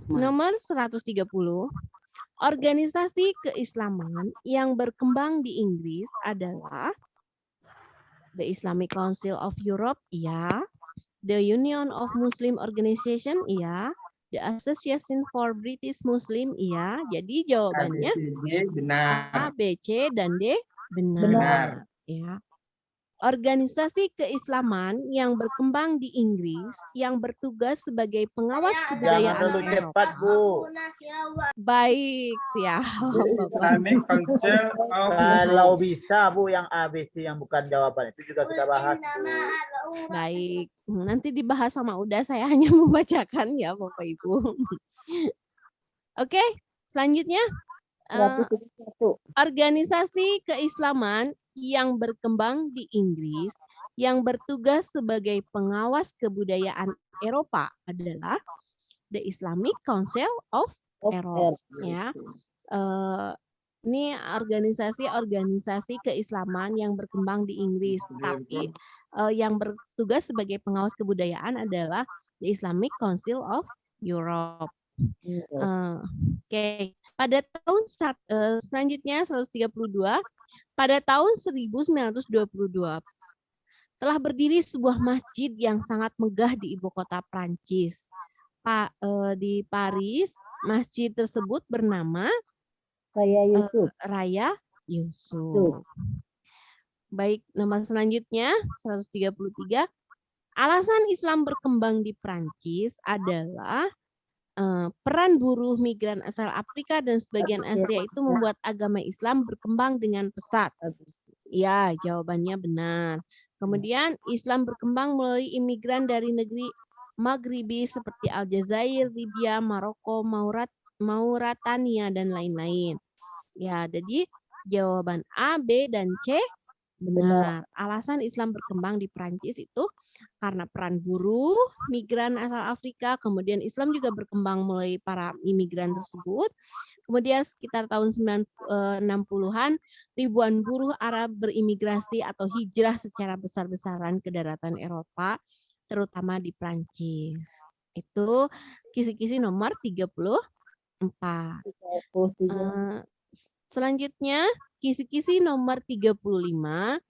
Nomor 130. Organisasi keislaman yang berkembang di Inggris adalah the Islamic Council of Europe, iya. The Union of Muslim Organization, iya. The Association for British Muslim, iya. Jadi jawabannya ABCD benar. A, B, C, dan D benar. Benar. Ya. Organisasi keislaman yang berkembang di Inggris yang bertugas sebagai pengawas Jangan kebudayaan terlalu cepat, Eropa. Bu. Baik, siap. Islamic Council of Kalau bisa Bu, yang ABC yang bukan jawaban itu juga kita bahas Bu. Baik, nanti dibahas sama Uda, saya hanya membacakan ya Bapak Ibu. Oke, selanjutnya. 171. Organisasi keislaman yang berkembang di Inggris yang bertugas sebagai pengawas kebudayaan Eropa adalah the Islamic Council of Europe. Ya, ini organisasi keislaman yang berkembang di Inggris, tapi yang bertugas sebagai pengawas kebudayaan adalah the Islamic Council of Europe. Oke. Pada tahun selanjutnya 132, pada tahun 1922 telah berdiri sebuah masjid yang sangat megah di ibu kota Prancis. Di Paris, masjid tersebut bernama Raya Yusuf. Baik, nomor selanjutnya 133. Alasan Islam berkembang di Prancis adalah peran buruh migran asal Afrika dan sebagian Asia itu membuat agama Islam berkembang dengan pesat. Ya, jawabannya benar. Kemudian Islam berkembang melalui imigran dari negeri Maghribi seperti Aljazair, Libya, Maroko, Mauritania, dan lain-lain. Ya, jadi jawaban A, B, dan C benar. Alasan Islam berkembang di Prancis itu karena peran buruh, migran asal Afrika, kemudian Islam juga berkembang melalui para imigran tersebut. Kemudian sekitar tahun 60-an, ribuan buruh Arab berimigrasi atau hijrah secara besar-besaran ke daratan Eropa, terutama di Prancis. Itu kisi-kisi nomor 34. Selanjutnya, kisi-kisi nomor 35,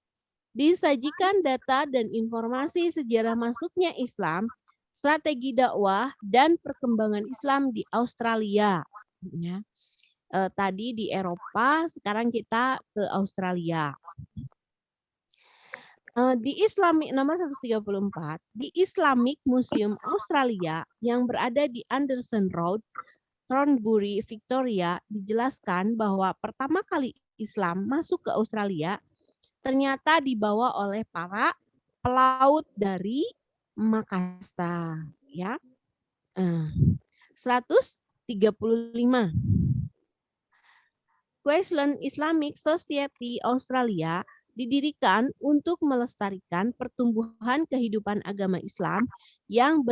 disajikan data dan informasi sejarah masuknya Islam, strategi dakwah, dan perkembangan Islam di Australia. Ya. Tadi di Eropa, sekarang kita ke Australia. Di Islamic nomor 134, di Islamic Museum Australia yang berada di Anderson Road, Thornbury, Victoria, dijelaskan bahwa pertama kali Islam masuk ke Australia ternyata dibawa oleh para pelaut dari Makassar. Ya, 135. Queensland Islamic Society Australia didirikan untuk melestarikan pertumbuhan kehidupan agama Islam yang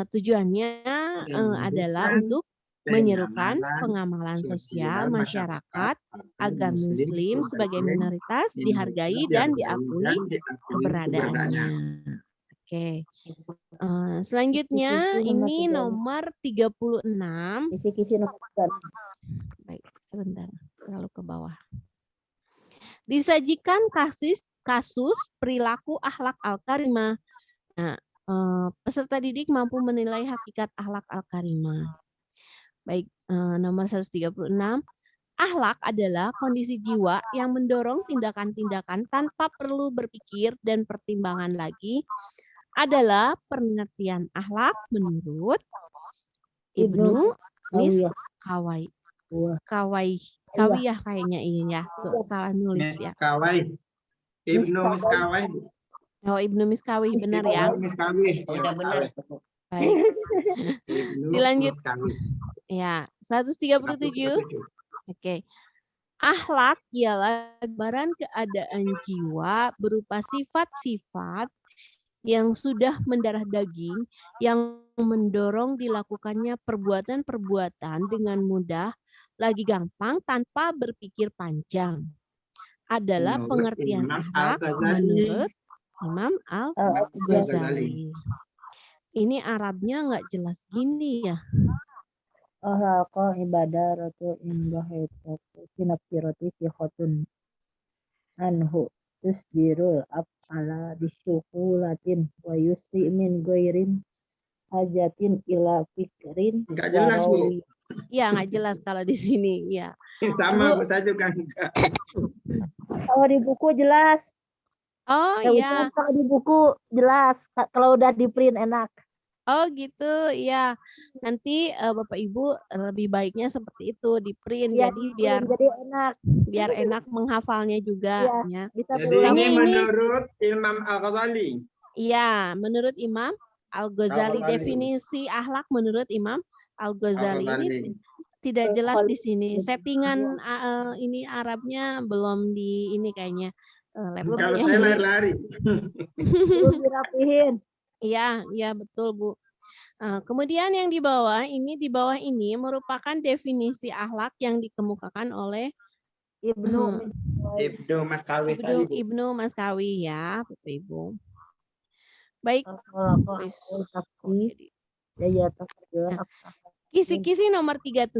tujuannya adalah untuk menyerukan pengamalan sosial masyarakat agar Muslim sebagai minoritas dihargai dan diakui keberadaannya. Oke. Selanjutnya ini nomor 36. Kisi-kisi nomor 3. Baik, sebentar, terlalu ke bawah. Disajikan kasus perilaku akhlak al-karimah. Nah, peserta didik mampu menilai hakikat akhlak al-karimah. Baik, nomor 136. Akhlak adalah kondisi jiwa yang mendorong tindakan-tindakan tanpa perlu berpikir dan pertimbangan lagi. Adalah pengertian akhlak menurut Ibnu Kawiyah kayaknya ini ya. Salah nulis ya. Ibnu Miskawai. Oh, Ibnu Miskawih benar ya. Miskawih. Udah benar. Baik. Dilanjut. Miskawih. Ya, 137. Oke. Akhlak ialah gambaran keadaan jiwa berupa sifat-sifat yang sudah mendarah daging yang mendorong dilakukannya perbuatan-perbuatan dengan mudah, lagi gampang tanpa berpikir panjang. Adalah pengertian akhlak menurut Imam Al-Ghazali. Ini Arabnya nggak jelas gini ya. Akhlaq ibadaratu indah itu sinafsirati sihatun anhu tusdirul af'ala bisyukulatin wa yusri min ghairin hajatin ila fikrin Enggak jelas, Bu. warawi. Ya, nggak jelas kalau di sini. Ya. Sama, Bu. Bu, saya juga enggak. Kalau di buku jelas. Oh Ya, iya. Ustaz, kalau di buku jelas. Kalau udah di print enak. Oh gitu, ya. Nanti Bapak Ibu lebih baiknya seperti itu di print, Ya, jadi biar jadi enak. menghafalnya juga. Iya, Ya. bisa Jadi berulang. ini Kamu ini, menurut Imam Al-Ghazali. iya, menurut Imam Al-Ghazali, Al-Ghazali. definisi akhlak menurut Imam Al-Ghazali ini Al-Ghazali. tidak jelas di sini. Settingan ini Arabnya belum di ini kayaknya laptopnya Kalau saya ini. lari-lari. Belum dirapihin. Iya, iya betul Bu. Kemudian yang di bawah ini merupakan definisi akhlak yang dikemukakan oleh Ibnu Ibnu Maskawi tadi, Bu. Ibnu Maskawi ya, Bapak Ibu. Baik. Wis. Kisi-kisi nomor 37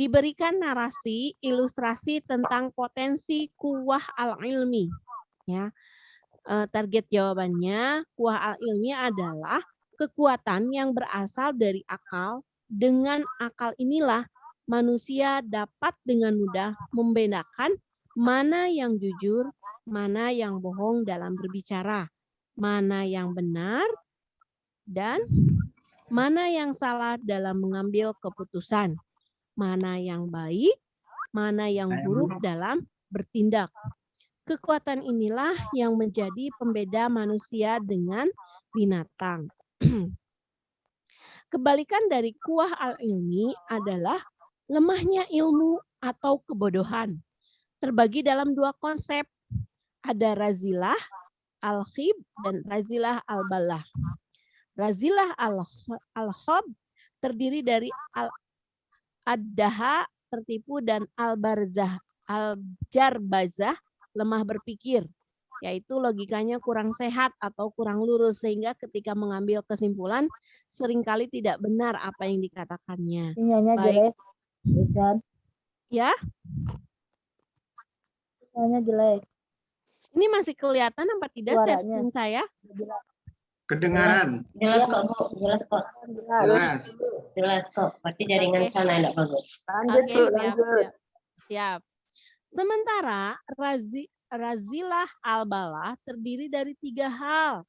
diberikan narasi ilustrasi tentang potensi kuwah al-ilmi. Ya. Target jawabannya kuwah al-ilmi adalah kekuatan yang berasal dari akal. Dengan akal inilah manusia dapat dengan mudah membedakan mana yang jujur, mana yang bohong dalam berbicara, mana yang benar, dan mana yang salah dalam mengambil keputusan, mana yang baik, mana yang buruk dalam bertindak. Kekuatan inilah yang menjadi pembeda manusia dengan binatang. Kebalikan dari kuwah al-ilmi adalah lemahnya ilmu atau kebodohan. Terbagi dalam dua konsep. Ada razilah al-khib dan razilah al-balah. Razilah al-khab terdiri dari ad-daha tertipu dan al-jarbazah lemah berpikir, yaitu logikanya kurang sehat atau kurang lurus sehingga ketika mengambil kesimpulan seringkali tidak benar apa yang dikatakannya. Sinyalnya jelek. Bukan. Ya? Sinyalnya jelek. Ini masih kelihatan apa tidak share Suaranya. screen saya? Kedengaran. Jelas kok, Bu. Jelas kok. Jelas. Jelas kok. Berarti jaringan Oke. sana enggak bagus. Oke, siap. Sementara razilah al-balah terdiri dari 3 hal.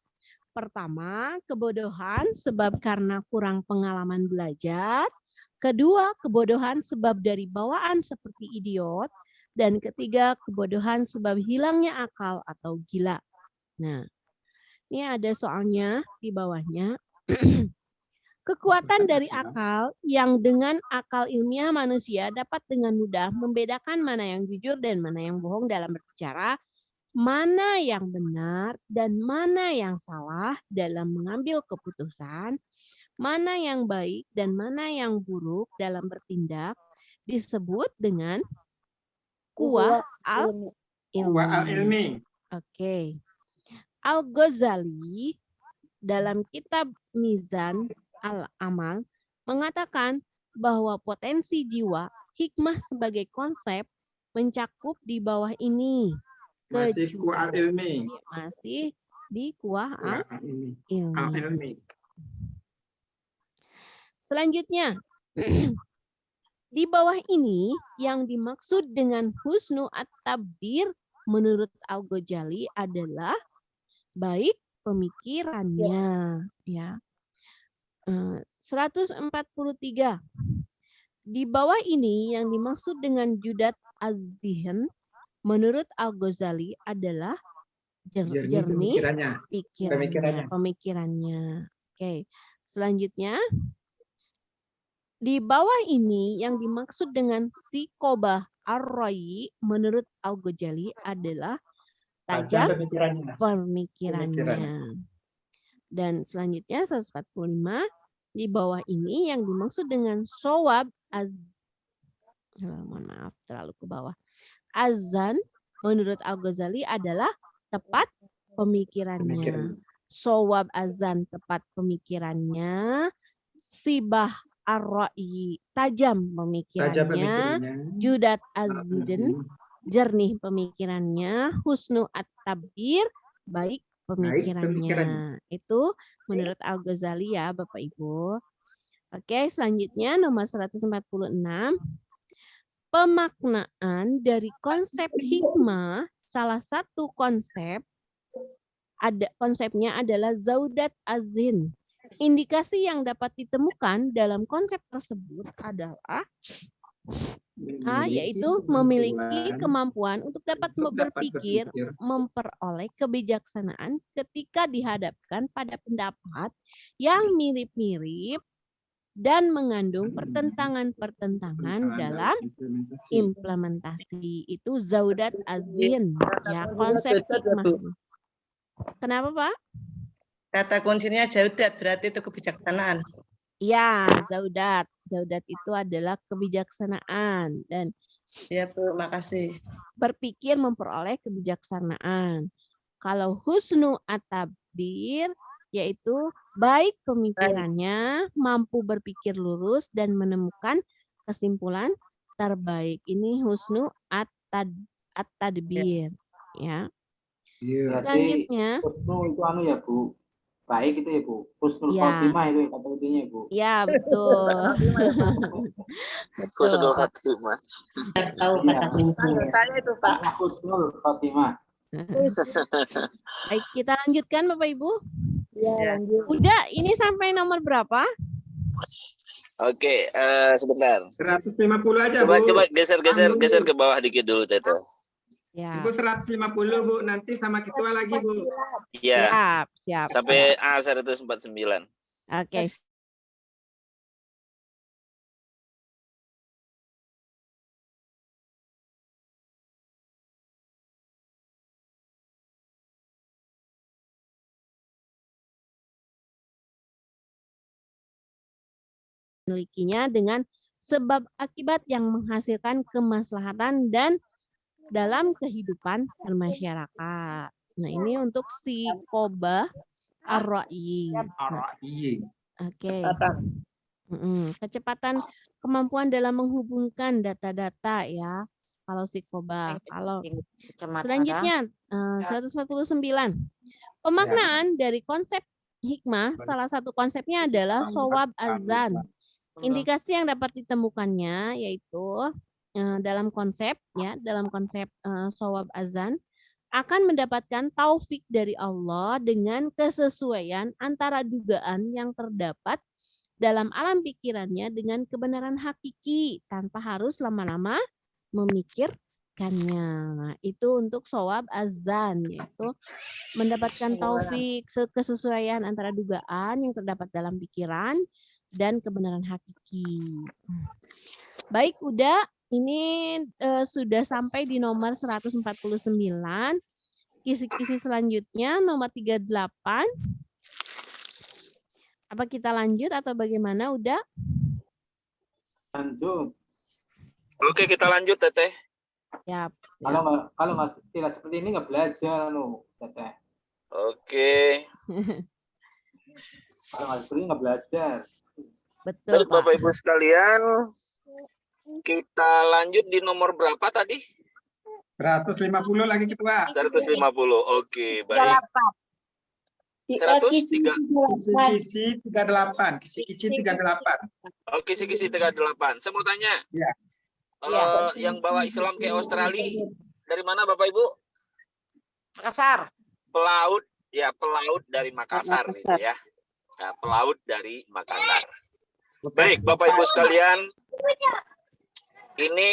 Pertama, kebodohan sebab karena kurang pengalaman belajar. Kedua, kebodohan sebab dari bawaan seperti idiot. Dan ketiga, kebodohan sebab hilangnya akal atau gila. Nah, ini ada soalnya di bawahnya. Kekuatan dari akal yang dengan akal ilmiah manusia dapat dengan mudah membedakan mana yang jujur dan mana yang bohong dalam berbicara, mana yang benar dan mana yang salah dalam mengambil keputusan, mana yang baik dan mana yang buruk dalam bertindak, disebut dengan kuwah al-ilmi. Oke. Al-Ghazali dalam kitab Mizan Al-Amal mengatakan bahwa potensi jiwa hikmah sebagai konsep mencakup di bawah ini. Masih kuwah al-ilmi. Masih di kuwah al-ilmi. Al-ilmi. Selanjutnya, di bawah ini yang dimaksud dengan husnu at-tabdir menurut Al-Ghazali adalah baik pemikirannya, ya. 143. Di bawah ini yang dimaksud dengan judat az-zihin menurut Al-Ghazali adalah jernih pemikirannya. Oke. Selanjutnya, di bawah ini yang dimaksud dengan sikobah ar-rayi menurut Al-Ghazali adalah tajam pemikirannya. Dan selanjutnya 145, di bawah ini yang dimaksud dengan shawab mohon maaf terlalu ke bawah. Azan menurut Al-Ghazali adalah tepat pemikirannya. Shawab azan tepat pemikirannya. Sibah ar-ra'i tajam pemikirannya. Judat az-zidin jernih pemikirannya. Husnu at-tabdir baik pemikirannya. Itu menurut Al-Ghazali ya Bapak Ibu. Oke, selanjutnya nomor 146. Pemaknaan dari konsep hikmah, salah satu konsepnya adalah zaudat azin. Indikasi yang dapat ditemukan dalam konsep tersebut adalah yaitu memiliki kemampuan untuk dapat berpikir, memperoleh kebijaksanaan ketika dihadapkan pada pendapat yang mirip-mirip dan mengandung pertentangan-pertentangan dalam implementasi. Itu zaudat azin, ya, konsep hikmah. Kenapa, Pak? Kata kuncinya zaudat, berarti itu kebijaksanaan. Ya, zaudat. Zaudat itu adalah kebijaksanaan dan ya Bu, makasih. Berpikir memperoleh kebijaksanaan. Kalau husnu at-tabdir yaitu baik pemikirannya, mampu berpikir lurus dan menemukan kesimpulan terbaik. Ini husnu at-tadbir, ya. Selanjutnya, husnu itu anu ya Bu, baik itu ya Bu, husnul ya. khotimah itu kata kuncinya Bu. Ya betul. Husnul khotimah. Tahu kata kuncinya. Saya itu Pak. Husnul khotimah. Baik, kita lanjutkan Bapak Ibu. Ya, lanjut. Udah, ini sampai nomor berapa? Oke, sebentar. 150 aja, Coba Bu. geser ke bawah dikit dulu, Tete. Ya. Ibu 150, Bu. Nanti sama ketua lagi, Bu. Iya. Siap. Sampai A149. Oke. Memilikinya dengan sebab akibat yang menghasilkan kemaslahatan dan dalam kehidupan bermasyarakat. Nah, ini untuk si Qobah ar-Ra'yi. Oke. Kecepatan kemampuan dalam menghubungkan data-data ya. Kalau si Qobah. Kalau selanjutnya 149. Pemaknaan dari konsep hikmah, salah satu konsepnya adalah shawab azan. Indikasi yang dapat ditemukannya yaitu dalam konsep shawab azan akan mendapatkan taufik dari Allah dengan kesesuaian antara dugaan yang terdapat dalam alam pikirannya dengan kebenaran hakiki tanpa harus lama-lama memikirkannya. Nah, itu untuk shawab azan, yaitu mendapatkan taufik, kesesuaian antara dugaan yang terdapat dalam pikiran dan kebenaran hakiki. Baik, udah. Ini sudah sampai di nomor 149. Kisi-kisi selanjutnya nomor 38. Apa kita lanjut atau bagaimana? Udah? Lanjut. Oke, kita lanjut, Teteh. Siap. Kalau tidak seperti ini nggak belajar, Teteh. Oke. Kalau nggak seperti ini nggak belajar. Betul, Baik, Bapak Ibu sekalian, kita lanjut di nomor berapa tadi? 150 lagi, Ketua. 150. Oke, baik. 103. Kisi-kisi 38. Kisi-kisi 38. Oh, kisi-kisi 38. Saya mau tanya. Ya. Yang bawa Islam ke Australia dari mana, Bapak Ibu? Makassar. Pelaut dari Makassar itu ya. Nah, pelaut dari Makassar. Baik, Bapak Ibu sekalian. Ini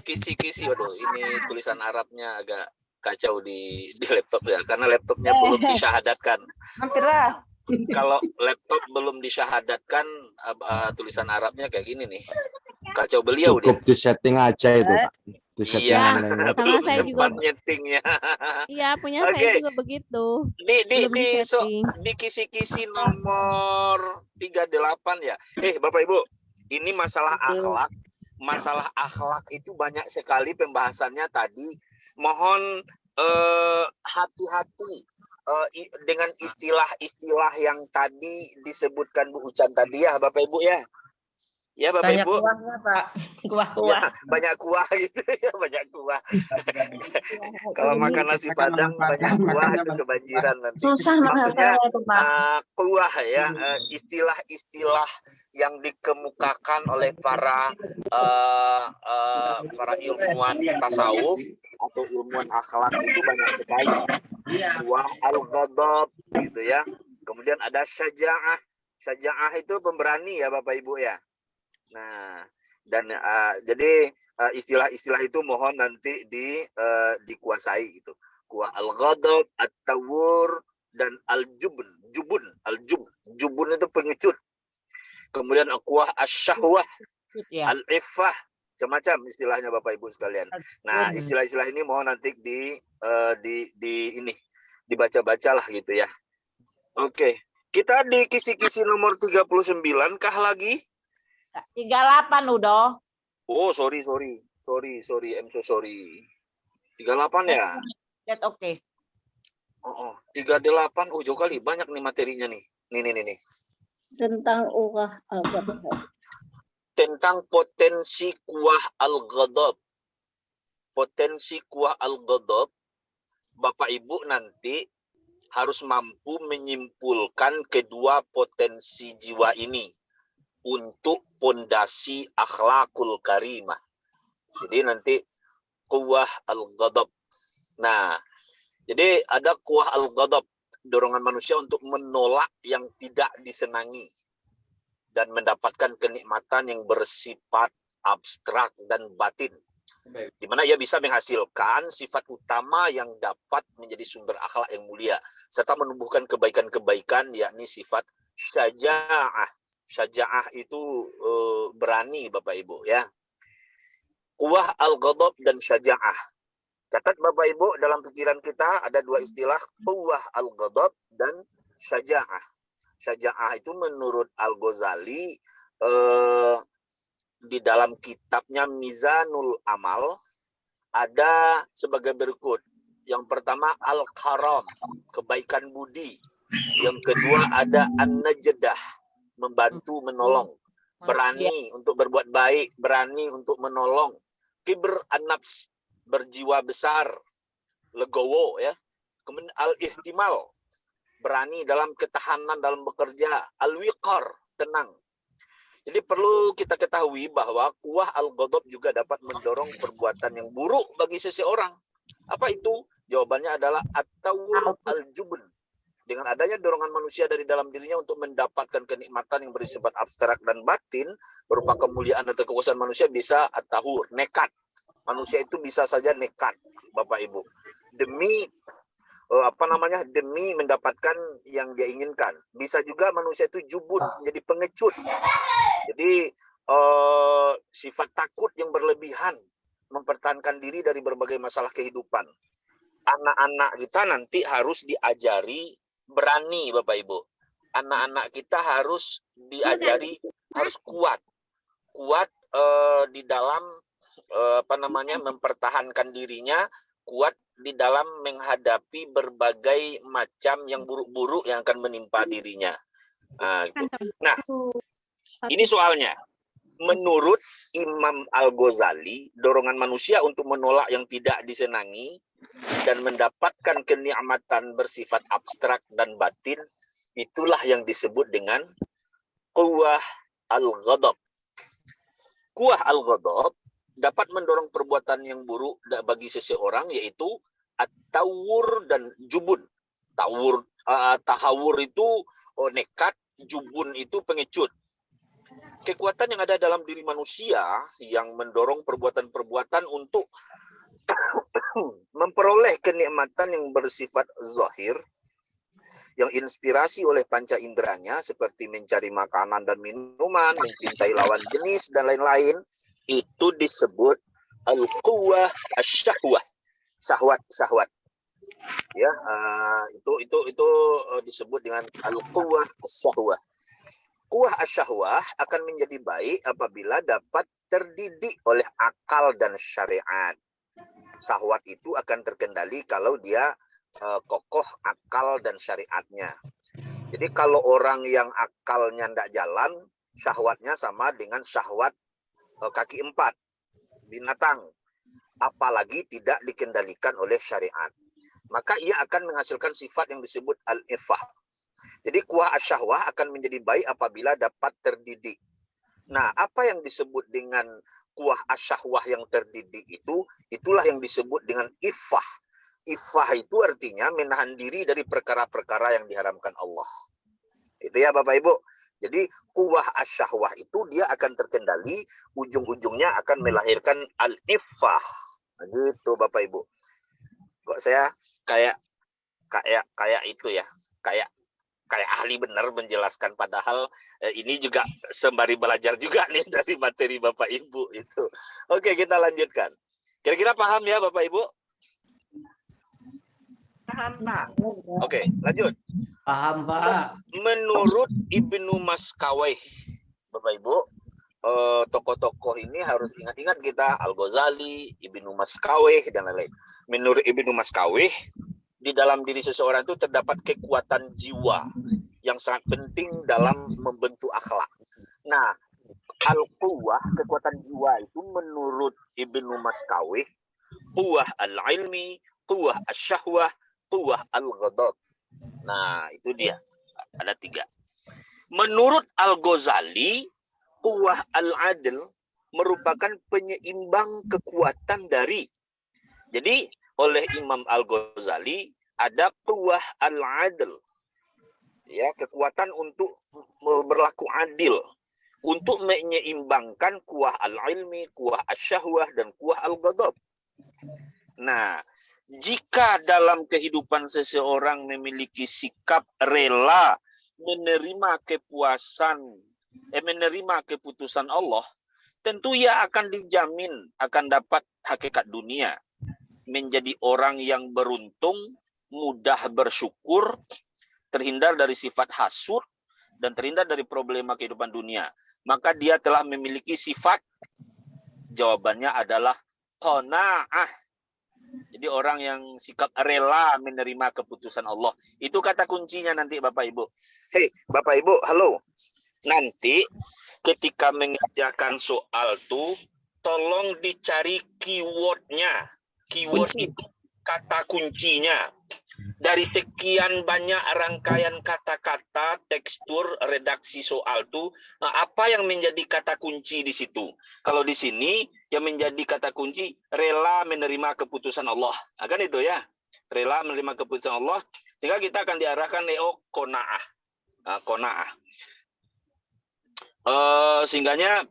kisi-kisi, waduh, ini tulisan Arabnya agak kacau di laptop ya, karena laptopnya belum disyahadatkan. Kalau laptop belum disyahadatkan, tulisan Arabnya kayak gini nih. Kacau beliau. Cukup di setting aja itu, Pak. Di setting iya, sama saya juga nyetingnya. Iya, punya saya juga begitu. Di kisi-kisi nomor 38 ya. Bapak Ibu, ini masalah akhlak. Masalah akhlak itu banyak sekali pembahasannya tadi. Mohon hati-hati dengan istilah-istilah yang tadi disebutkan Bu Ucan tadi ya, Bapak Ibu ya. Ya Bapak Banyak Ibu. kuahnya Pak. Kuah-kuah. Ya, banyak kuah gitu ya, banyak kuah. Kalau makan nasi Padang banyak kuah itu kebanjiran nanti. Susah Maksudnya menghafalnya itu Pak. kuah ya, istilah-istilah yang dikemukakan oleh para ilmuwan tasawuf atau ilmuwan akhlak itu banyak sekali. Kuah al-ghadab gitu ya. Kemudian ada syaja'ah. Syaja'ah itu pemberani ya Bapak Ibu ya. Nah, dan jadi istilah-istilah itu mohon nanti dikuasai gitu. Kuah al-ghadab, at-tawur, dan al-jubun. Jubun itu pengecut. Kemudian kuah asyahwah, al-iffah, macam-macam istilahnya Bapak Ibu sekalian. Nah, istilah-istilah ini mohon nanti dibaca-bacalah gitu ya. Oke, kita di kisi-kisi nomor 39 kah lagi? 38 udah. Oh, sorry. I'm so sorry. 38 ya? That okay. Oh, 38. Oh, jauh kali. Banyak nih materinya nih. Nih. Tentang kuah al-ghadab. Tentang potensi kuah al-ghadab. Potensi kuah al-ghadab. Bapak Ibu nanti harus mampu menyimpulkan kedua potensi jiwa ini untuk pondasi akhlakul karimah. Jadi nanti kuah al-ghadab. Nah, jadi ada kuah al-ghadab, dorongan manusia untuk menolak yang tidak disenangi dan mendapatkan kenikmatan yang bersifat abstrak dan batin, di mana ia bisa menghasilkan sifat utama yang dapat menjadi sumber akhlak yang mulia serta menumbuhkan kebaikan-kebaikan, yakni sifat syaja'ah. Syaja'ah itu berani Bapak Ibu ya. Kuah al-ghadab dan syaja'ah. Catat Bapak Ibu, dalam pikiran kita ada dua istilah, kuah al-ghadab dan syaja'ah. Syaja'ah itu menurut Al-Ghazali di dalam kitabnya Mizanul Amal ada sebagai berikut. Yang pertama al-karam, kebaikan budi. Yang kedua ada an-najdah, membantu menolong, berani untuk berbuat baik, berani untuk menolong. Kibr an-nafs, berjiwa besar, legowo ya. Kemudian al-ihtimal, berani dalam ketahanan dalam bekerja, al-wiqar, tenang. Jadi perlu kita ketahui bahwa kuah al-ghadab juga dapat mendorong perbuatan yang buruk bagi seseorang. Apa itu? Jawabannya adalah at-tawur al-jubun. Dengan adanya dorongan manusia dari dalam dirinya untuk mendapatkan kenikmatan yang bersifat abstrak dan batin, berupa kemuliaan atau kekuasaan manusia bisa at-tahur, nekat. Manusia itu bisa saja nekat, Bapak Ibu. Demi demi mendapatkan yang dia inginkan. Bisa juga manusia itu jubun, menjadi pengecut. Jadi sifat takut yang berlebihan, mempertahankan diri dari berbagai masalah kehidupan. Anak-anak kita nanti harus diajari berani, Bapak Ibu. Anak-anak kita harus diajari harus kuat di dalam mempertahankan dirinya, kuat di dalam menghadapi berbagai macam yang buruk-buruk yang akan menimpa dirinya. Nah, ini soalnya. Menurut Imam Al-Ghazali, dorongan manusia untuk menolak yang tidak disenangi dan mendapatkan kenikmatan bersifat abstrak dan batin, itulah yang disebut dengan kuah al-ghadab. Kuah al-ghadab dapat mendorong perbuatan yang buruk bagi seseorang, yaitu at-tawur dan jubun. Tahawur itu nekat, jubun itu pengecut. Kekuatan yang ada dalam diri manusia yang mendorong perbuatan-perbuatan untuk memperoleh kenikmatan yang bersifat zahir, yang inspirasi oleh panca inderanya seperti mencari makanan dan minuman, mencintai lawan jenis dan lain-lain, itu disebut al-quwwah asy-syahwah, syahwat. Ya, itu disebut dengan al-quwwah asy-syahwah. Kuah asyahwah akan menjadi baik apabila dapat terdidik oleh akal dan syariat. Syahwat itu akan terkendali kalau dia kokoh akal dan syariatnya. Jadi kalau orang yang akalnya tidak jalan, syahwatnya sama dengan syahwat kaki 4 binatang, apalagi tidak dikendalikan oleh syariat, maka ia akan menghasilkan sifat yang disebut al-ifah. Jadi kuah asyahwah akan menjadi baik apabila dapat terdidik. Nah, apa yang disebut dengan kuah asyahwah yang terdidik itulah yang disebut dengan ifah. Ifah itu artinya menahan diri dari perkara-perkara yang diharamkan Allah. Itu ya Bapak Ibu. Jadi kuah asyahwah itu dia akan terkendali, ujung-ujungnya akan melahirkan al-ifah. Gitu Bapak Ibu. Kok saya kayak itu ya, kayak ahli benar menjelaskan, padahal ini juga sembari belajar juga nih dari materi Bapak Ibu itu. Oke, kita lanjutkan. Kira-kira paham ya Bapak Ibu? Paham Pak. Oke, lanjut. Paham Pak. Menurut Ibnu Maskawih, Bapak Ibu, tokoh-tokoh ini harus ingat-ingat kita, Al-Ghazali, Ibnu Maskawih dan lain-lain. Menurut Ibnu Maskawih, di dalam diri seseorang itu terdapat kekuatan jiwa yang sangat penting dalam membentuk akhlak. Nah, al-quwwah, kekuatan jiwa itu menurut Ibnu Maskawih, quwwah al-ilmi, quwwah asyahwah, quwwah al-ghadab. Nah, itu dia. Ada 3. Menurut Al-Ghazali, quwwah al-adl merupakan penyeimbang kekuatan dari. Jadi, oleh Imam Al-Ghazali ada quwwah al-adl. Ya, kekuatan untuk berlaku adil, untuk menyeimbangkan kuah al-ilmi, kuah asyahwah dan kuah al-ghadab. Nah, jika dalam kehidupan seseorang memiliki sikap rela menerima menerima keputusan Allah, tentu ia akan dijamin akan dapat hakikat dunia, menjadi orang yang beruntung, mudah bersyukur, terhindar dari sifat hasud, dan terhindar dari problema kehidupan dunia. Maka dia telah memiliki sifat, jawabannya adalah qanaah. Jadi orang yang sikap rela menerima keputusan Allah. Itu kata kuncinya nanti Bapak Ibu. Hei Bapak Ibu, halo. Nanti ketika mengerjakan soal tuh, tolong dicari keywordnya. Keyword itu kata kuncinya. Dari sekian banyak rangkaian kata-kata, tekstur, redaksi soal itu, apa yang menjadi kata kunci di situ? Kalau di sini, yang menjadi kata kunci, rela menerima keputusan Allah. Nah, kan itu ya, rela menerima keputusan Allah, sehingga kita akan diarahkan qanaah. Qanaah. Sehingganya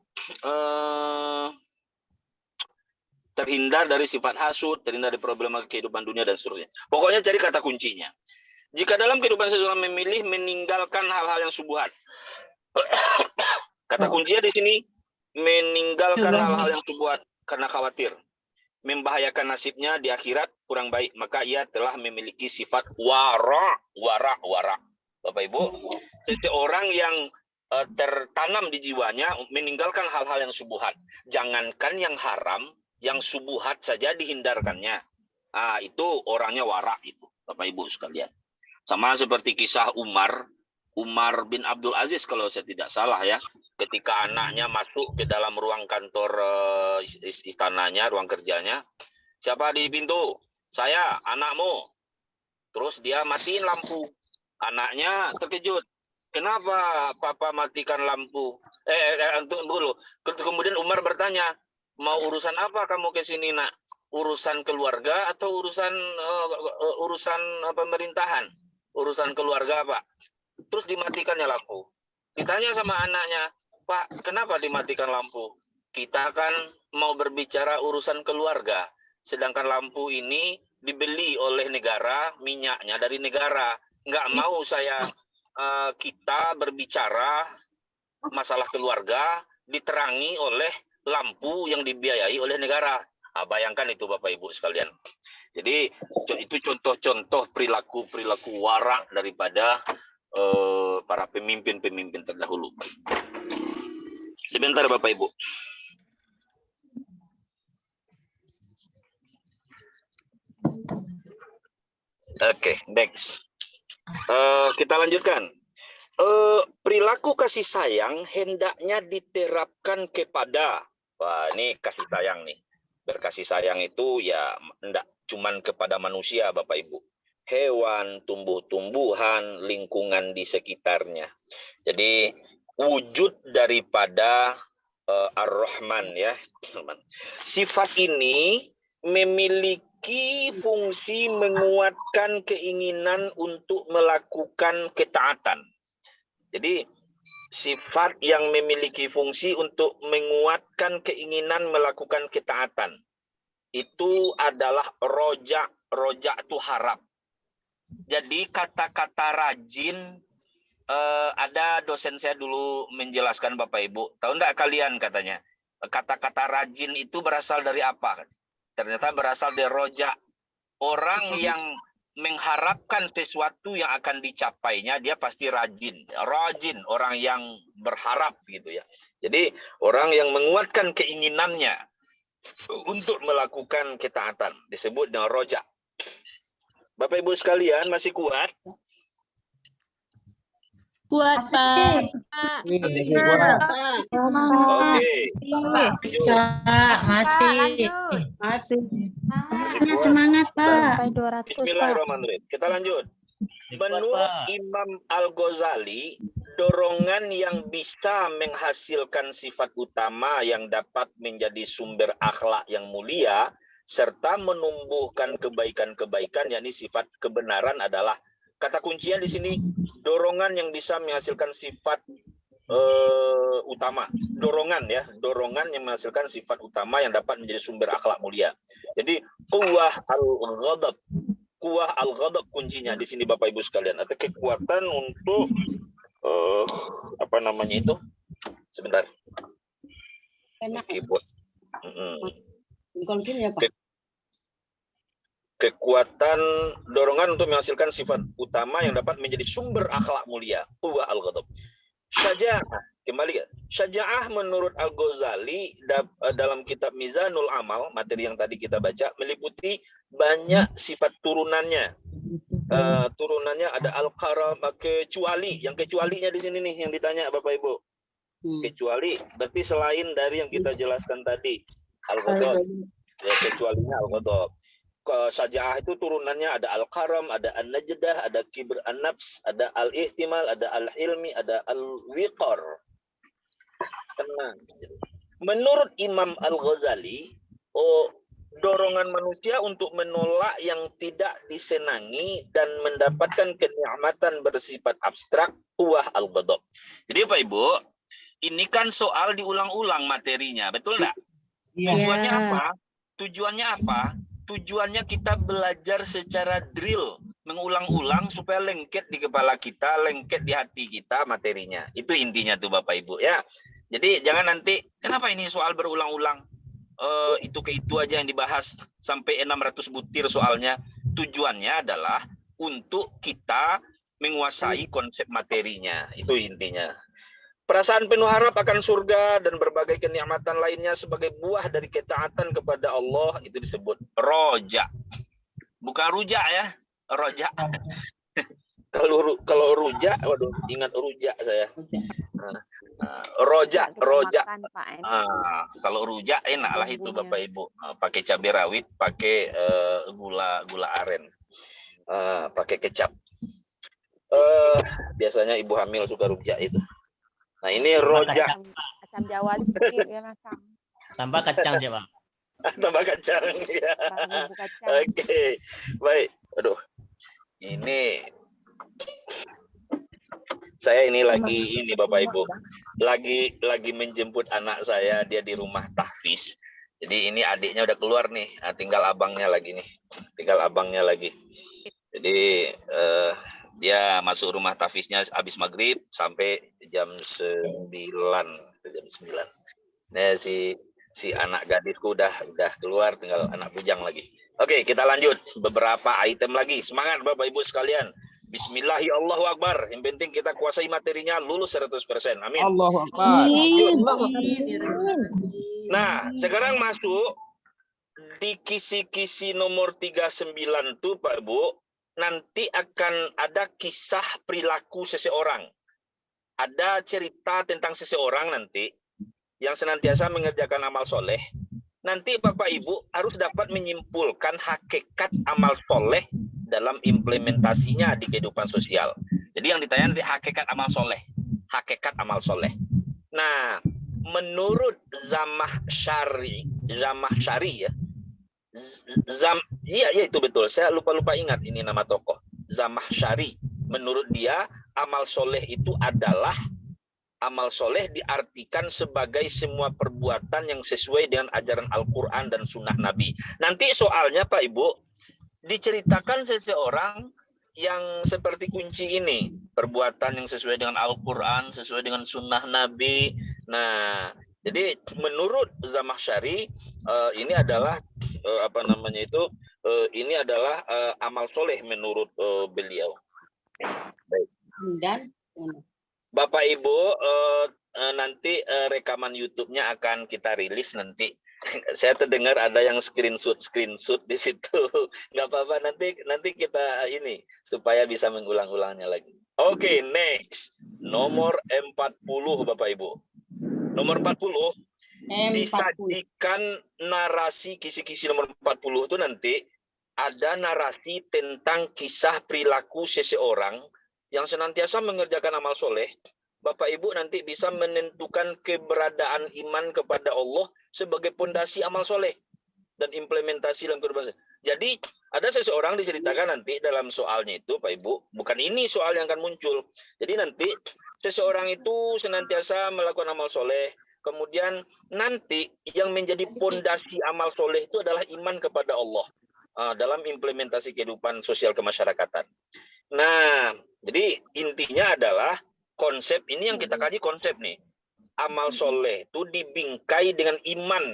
terhindar dari sifat hasud, terhindar dari problema kehidupan dunia dan seterusnya. Pokoknya cari kata kuncinya. Jika dalam kehidupan seseorang memilih meninggalkan hal-hal yang subuhat. Kata kuncinya di sini meninggalkan hal-hal yang subuhat karena khawatir membahayakan nasibnya di akhirat kurang baik, maka ia telah memiliki sifat wara. Bapak Ibu, seseorang yang tertanam di jiwanya meninggalkan hal-hal yang subuhat. Jangankan yang haram, yang subuhat saja dihindarkannya. Itu orangnya wara itu, Bapak Ibu sekalian. Sama seperti kisah Umar bin Abdul Aziz kalau saya tidak salah ya. Ketika anaknya masuk ke dalam ruang kantor istananya, ruang kerjanya. Siapa di pintu? Saya, anakmu. Terus dia matiin lampu. Anaknya terkejut. Kenapa Papa matikan lampu? Dulu. Kemudian Umar bertanya, mau urusan apa kamu ke sini nak? Urusan keluarga atau urusan pemerintahan? Urusan keluarga Pak. Terus dimatikannya lampu. Ditanya sama anaknya, Pak, kenapa dimatikan lampu? Kita kan mau berbicara urusan keluarga. Sedangkan lampu ini dibeli oleh negara, minyaknya dari negara. Nggak mau kita berbicara masalah keluarga diterangi oleh lampu yang dibiayai oleh negara. Bayangkan itu Bapak Ibu sekalian. Jadi itu contoh-contoh perilaku wara daripada para pemimpin-pemimpin terdahulu. Sebentar Bapak Ibu. Oke, next. Kita lanjutkan. perilaku kasih sayang hendaknya diterapkan kepada, wah ini kasih sayang nih. Berkasih sayang itu ya enggak cuman kepada manusia Bapak Ibu. Hewan, tumbuh-tumbuhan, lingkungan di sekitarnya. Jadi wujud daripada Ar-Rahman ya. Sifat ini memiliki fungsi menguatkan keinginan untuk melakukan ketaatan. Jadi sifat yang memiliki fungsi untuk menguatkan keinginan melakukan ketaatan itu adalah rojak. Rojak itu harap. Jadi kata-kata rajin, ada dosen saya dulu menjelaskan Bapak Ibu. Tahu enggak kalian katanya? Kata-kata rajin itu berasal dari apa? Ternyata berasal dari rojak. Orang yang mengharapkan sesuatu yang akan dicapainya, dia pasti rajin. Rajin, orang yang berharap gitu ya. Jadi orang yang menguatkan keinginannya untuk melakukan ketaatan disebut dengan rojak. Bapak Ibu sekalian masih kuat? Kuat, Pak. Oke. Masih. Semangat, Pak. Bismillahirrahmanirrahim. Kita lanjut. Menurut Imam Al-Ghazali, dorongan yang bisa menghasilkan sifat utama yang dapat menjadi sumber akhlak yang mulia serta menumbuhkan kebaikan-kebaikan, yakni sifat kebenaran adalah kata kuncinya di sini, dorongan yang bisa menghasilkan sifat utama. Dorongan ya, dorongan yang menghasilkan sifat utama yang dapat menjadi sumber akhlak mulia. Jadi quwwah al-ghadab. Quwwah al-ghadab kuncinya di sini Bapak Ibu sekalian. Atau kekuatan untuk apa namanya itu? Sebentar. Keyboard. Kekuatan dorongan untuk menghasilkan sifat utama yang dapat menjadi sumber akhlak mulia. Quwwah al-ghadab. Syaja'ah, kembali ya. Syaja'ah menurut Al-Ghazali dalam kitab Mizanul Amal, materi yang tadi kita baca, meliputi banyak sifat turunannya. Turunannya ada al-karam, kecuali, yang kecualinya di sini nih yang ditanya Bapak Ibu. Kecuali, berarti selain dari yang kita jelaskan tadi, al-ghadab. Ya, kecualinya al-ghadab. Syaja'ah itu turunannya ada al-karam, ada an-najdah, ada kibr an-nafs, ada al-ihtimal, ada al-hilmi, ada al-wiqar. Tenang. Menurut Imam Al-Ghazali, dorongan manusia untuk menolak yang tidak disenangi dan mendapatkan kenikmatan bersifat abstrak, quwwah al-ghadab. Jadi Pak Ibu, ini kan soal diulang-ulang materinya, betul enggak? Tujuannya apa? Tujuannya apa? Tujuannya kita belajar secara drill, mengulang-ulang supaya lengket di kepala kita, lengket di hati kita materinya. Itu intinya tuh Bapak Ibu ya. Jadi jangan nanti, kenapa ini soal berulang-ulang? Itu ke itu aja yang dibahas sampai 600 butir soalnya. Tujuannya adalah untuk kita menguasai konsep materinya. Itu intinya. Perasaan penuh harap akan surga dan berbagai kenikmatan lainnya sebagai buah dari ketaatan kepada Allah itu disebut roja. Bukan rujak ya, roja. Kalau rujak, waduh, ingat rujak saya. Rojak. Kalau rujak enak lah itu Bapak Ibu. Pakai cabai rawit, pakai gula aren, pakai kecap. Biasanya ibu hamil suka rujak itu. Nah ini rojak. Kacang Jawa sedikit ya macam. Tambah kacang sih Bang. Tambah kacang ya. Oke, baik. Aduh, ini saya ini lagi ini Bapak Ibu, lagi menjemput anak saya, dia di rumah tahfiz. Jadi ini adiknya udah keluar nih, tinggal abangnya lagi nih, Jadi dia masuk rumah tahfiznya habis maghrib sampai jam 9. Nah si anak gadisku udah keluar, tinggal anak bujang lagi. Oke, kita lanjut beberapa item lagi. Semangat Bapak Ibu sekalian. Bismillahi Allahu Akbar. Yang penting kita kuasai materinya, lulus 100%. Amin. Allahu Akbar. Nah, sekarang masuk di kisi-kisi nomor 39 tuh Pak Ibu. Nanti akan ada kisah perilaku seseorang. ada cerita tentang seseorang nanti yang senantiasa mengerjakan amal soleh. Nanti Bapak Ibu harus dapat menyimpulkan hakikat amal soleh dalam implementasinya di kehidupan sosial. Jadi yang ditanya nanti hakikat amal soleh. Hakikat amal soleh. Nah, menurut Zamakhsyari ya. Iya itu betul. Saya lupa ingat ini nama tokoh. Zamakhsyari. Menurut dia amal soleh itu adalah amal soleh diartikan sebagai semua perbuatan yang sesuai dengan ajaran Al-Quran dan Sunnah Nabi. Nanti soalnya Pak Ibu diceritakan seseorang yang seperti kunci ini, perbuatan yang sesuai dengan Al-Quran, sesuai dengan Sunnah Nabi. Nah, jadi menurut Zamakhsyari ini adalah ini adalah amal soleh menurut beliau. Baik. Dan Bapak Ibu nanti rekaman YouTube-nya akan kita rilis nanti. Saya terdengar ada yang screenshot di situ. Nggak apa-apa, nanti kita ini supaya bisa mengulang-ulangnya lagi. Oke, next. Nomor 40 Bapak Ibu. Nomor 40 disajikan narasi kisi-kisi nomor 40 itu nanti ada narasi tentang kisah perilaku seseorang yang senantiasa mengerjakan amal soleh. Bapak Ibu nanti bisa menentukan keberadaan iman kepada Allah sebagai pondasi amal soleh dan implementasi dalam kehidupan. Jadi ada seseorang diceritakan nanti dalam soalnya itu Pak Ibu, bukan ini soal yang akan muncul. Jadi nanti seseorang itu senantiasa melakukan amal soleh, kemudian nanti yang menjadi pondasi amal soleh itu adalah iman kepada Allah dalam implementasi kehidupan sosial kemasyarakatan. Nah, jadi intinya adalah konsep ini yang kita kaji konsep nih. Amal soleh itu dibingkai dengan iman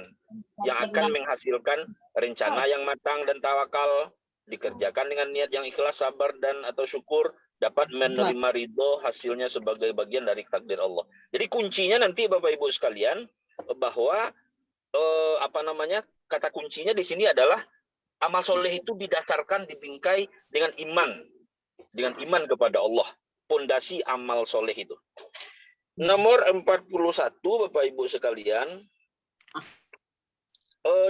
yang akan menghasilkan rencana yang matang dan tawakal, dikerjakan dengan niat yang ikhlas, sabar dan atau syukur, dapat menerima ridho hasilnya sebagai bagian dari takdir Allah. Jadi kuncinya nanti Bapak Ibu sekalian bahwa kata kuncinya di sini adalah amal soleh itu didasarkan dibingkai dengan iman kepada Allah. Pondasi amal soleh itu. Nomor 41 Bapak Ibu sekalian,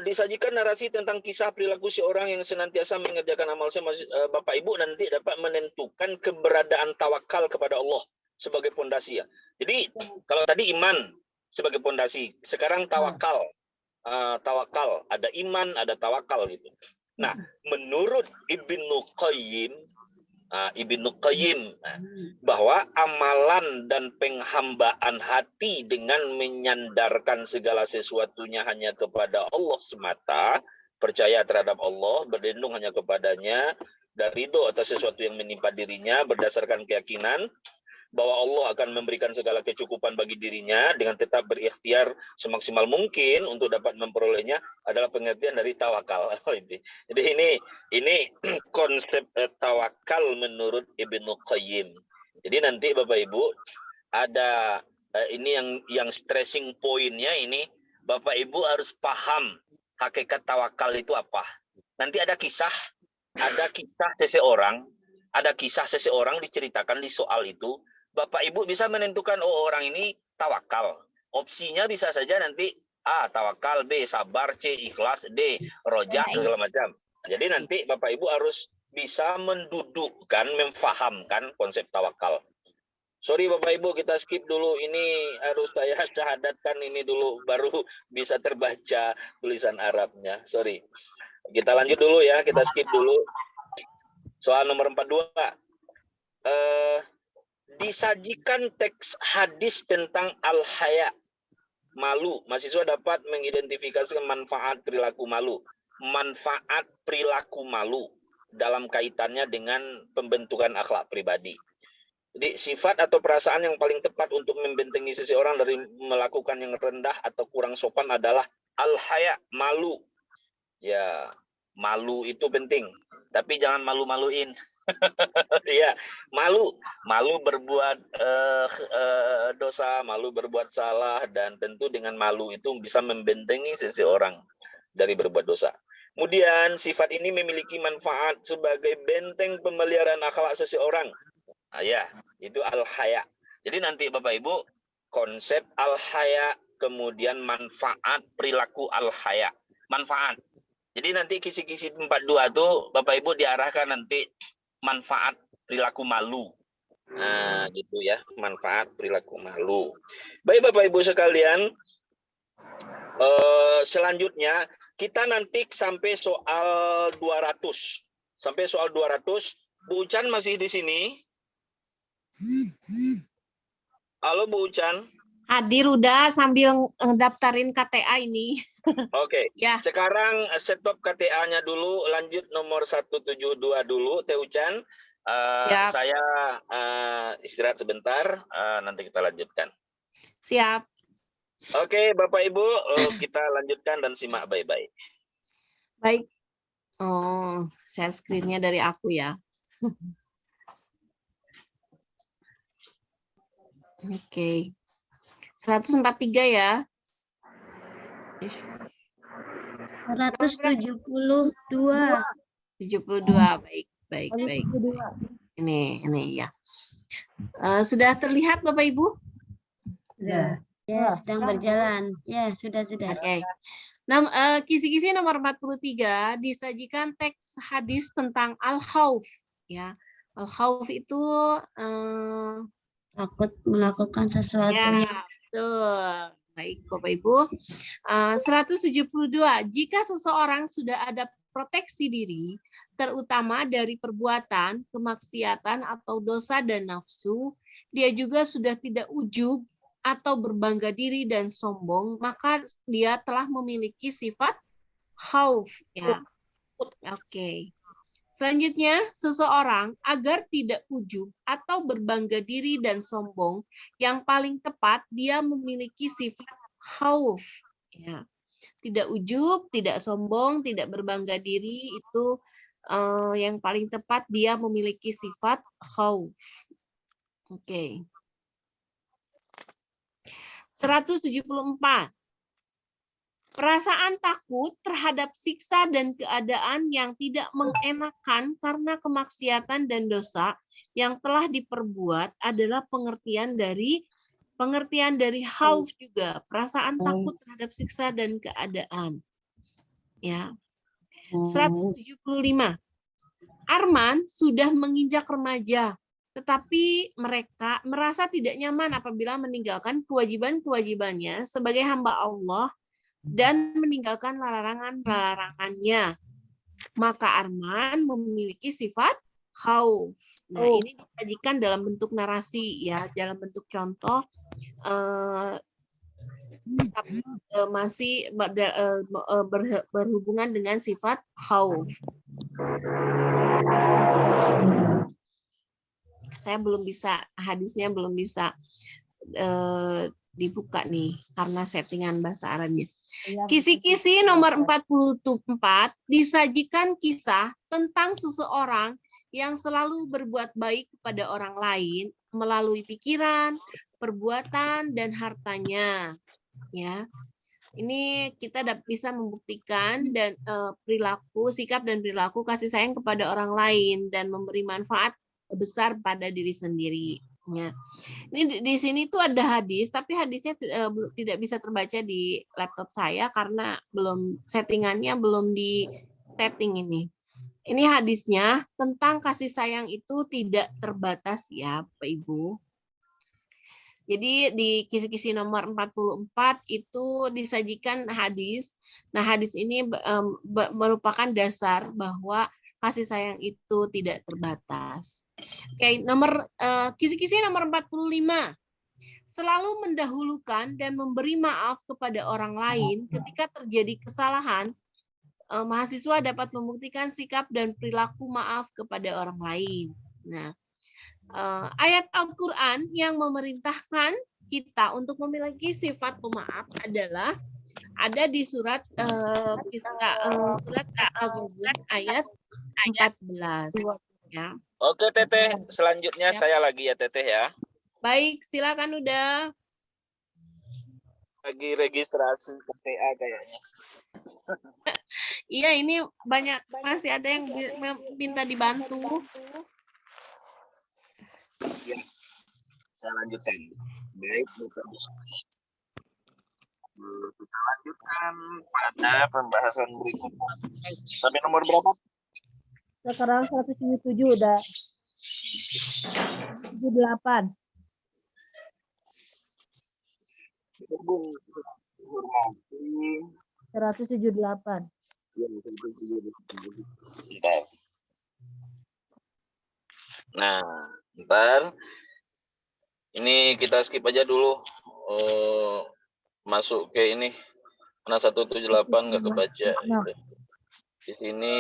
disajikan narasi tentang kisah perilaku seorang yang senantiasa mengerjakan amal soleh. Bapak Ibu nanti dapat menentukan keberadaan tawakal kepada Allah sebagai pondasi ya. Jadi kalau tadi iman sebagai pondasi, sekarang tawakal. Tawakal, ada iman, ada tawakal gitu. Nah, menurut Ibnu Qayyim bahwa amalan dan penghambaan hati dengan menyandarkan segala sesuatunya hanya kepada Allah semata, percaya terhadap Allah, berlindung hanya kepadanya, dan ridho atas sesuatu yang menimpa dirinya berdasarkan keyakinan bahwa Allah akan memberikan segala kecukupan bagi dirinya dengan tetap berikhtiar semaksimal mungkin untuk dapat memperolehnya adalah pengertian dari tawakal. Jadi ini konsep tawakal menurut Ibnu Qayyim. Jadi nanti Bapak Ibu ada ini yang stressing pointnya ini Bapak Ibu harus paham hakikat tawakal itu apa. Nanti ada kisah seseorang diceritakan di soal itu. Bapak Ibu bisa menentukan orang ini tawakal. Opsinya bisa saja nanti A tawakal, B sabar, C ikhlas, D rojak segala macam. Jadi nanti Bapak Ibu harus bisa mendudukkan, memfahamkan konsep tawakal. Sorry Bapak Ibu, kita skip dulu ini, harus saya syahadatkan ini dulu baru bisa terbaca tulisan Arabnya. Sorry. Kita lanjut dulu ya, kita skip dulu. Soal nomor 42. Disajikan teks hadis tentang al-haya, malu. Mahasiswa dapat mengidentifikasi manfaat perilaku malu. Manfaat perilaku malu dalam kaitannya dengan pembentukan akhlak pribadi. Jadi sifat atau perasaan yang paling tepat untuk membentengi seseorang dari melakukan yang rendah atau kurang sopan adalah al-haya, malu. Ya, malu itu penting, tapi jangan malu-maluin. Ya, malu berbuat dosa, malu berbuat salah, dan tentu dengan malu itu bisa membentengi seseorang dari berbuat dosa. Kemudian sifat ini memiliki manfaat sebagai benteng pemeliharaan akhlak seseorang. Nah, ya, itu al-haya. Jadi nanti Bapak Ibu konsep al-haya, kemudian manfaat perilaku al-haya. Manfaat. Jadi nanti kisi-kisi 42 itu Bapak Ibu diarahkan nanti manfaat perilaku malu. Nah, gitu ya, manfaat perilaku malu. Baik Bapak Ibu sekalian, selanjutnya kita nanti sampai soal 200. Sampai soal 200, Bu Ucan masih di sini? Halo Bu Ucan. Hadir udah sambil ngedaftarin KTA ini. Oke. Ya. Sekarang stop KTA-nya dulu, lanjut nomor 172 dulu, Teh Ucan. Siap. Saya istirahat sebentar, nanti kita lanjutkan. Siap. Oke, Bapak Ibu, kita lanjutkan dan simak baik-baik. Baik. Oh, share screen-nya dari aku ya. Oke. 143 ya. 172. 72. Baik. Ini ya. Sudah terlihat Bapak Ibu? Sudah. Ya, sedang berjalan. Ya, sudah. Oke. Kisi-kisi nomor 43 disajikan teks hadis tentang al-khauf ya. Al-khauf itu Takut melakukan sesuatu ya, yang betul. Baik Bapak Ibu. 172. Jika seseorang sudah ada proteksi diri, terutama dari perbuatan, kemaksiatan atau dosa dan nafsu, dia juga sudah tidak ujub atau berbangga diri dan sombong, maka dia telah memiliki sifat khauf ya. Oke. Selanjutnya, seseorang agar tidak ujub atau berbangga diri dan sombong, yang paling tepat dia memiliki sifat khauf ya. Tidak ujub, tidak sombong, tidak berbangga diri, itu yang paling tepat dia memiliki sifat khauf. Oke. 174. Perasaan takut terhadap siksa dan keadaan yang tidak mengenakan karena kemaksiatan dan dosa yang telah diperbuat adalah pengertian dari khauf juga, perasaan takut terhadap siksa dan keadaan. Ya. 175. Arman sudah menginjak remaja, tetapi mereka merasa tidak nyaman apabila meninggalkan kewajiban-kewajibannya sebagai hamba Allah dan meninggalkan larangan-larangannya. Maka Arman memiliki sifat khauf. Nah, ini disajikan dalam bentuk narasi ya, dalam bentuk contoh, masih berhubungan dengan sifat khauf. Saya belum bisa, hadisnya belum bisa dibuka nih karena settingan bahasa Arabnya. Kisi-kisi nomor 44 disajikan kisah tentang seseorang yang selalu berbuat baik kepada orang lain melalui pikiran, perbuatan, dan hartanya. Ya, ini kita bisa membuktikan dan perilaku, sikap dan perilaku kasih sayang kepada orang lain dan memberi manfaat besar pada diri sendiri. Ya. Ini di sini tuh ada hadis, tapi hadisnya tidak bisa terbaca di laptop saya karena settingannya belum di setting ini. Ini hadisnya tentang kasih sayang itu tidak terbatas ya, Bapak Ibu. Jadi di kisi-kisi nomor 44 itu disajikan hadis. Nah, hadis ini merupakan dasar bahwa kasih sayang itu tidak terbatas. Oke, kisi-kisi nomor 45. Selalu mendahulukan dan memberi maaf kepada orang lain ketika terjadi kesalahan. Mahasiswa dapat membuktikan sikap dan perilaku maaf kepada orang lain. Nah, ayat Al-Quran yang memerintahkan kita untuk memiliki sifat pemaaf adalah ada di surat Al-Ghabun ayat 14. Ya. Oke Teteh, selanjutnya saya lagi ya Teteh ya. Baik, silakan udah. Lagi registrasi KTA kayaknya. Iya, ini banyak, masih ada yang minta dibantu. Ya. Saya lanjutkan. Baik, kita lanjutkan pada pembahasan berikutnya. Sampai nomor berapa? Sekarang 177 udah. 78. Hormati. 178. Bentar. Nah, bentar. Ini kita skip aja dulu. Masuk ke ini. Mana 178 nggak kebaca. Di sini,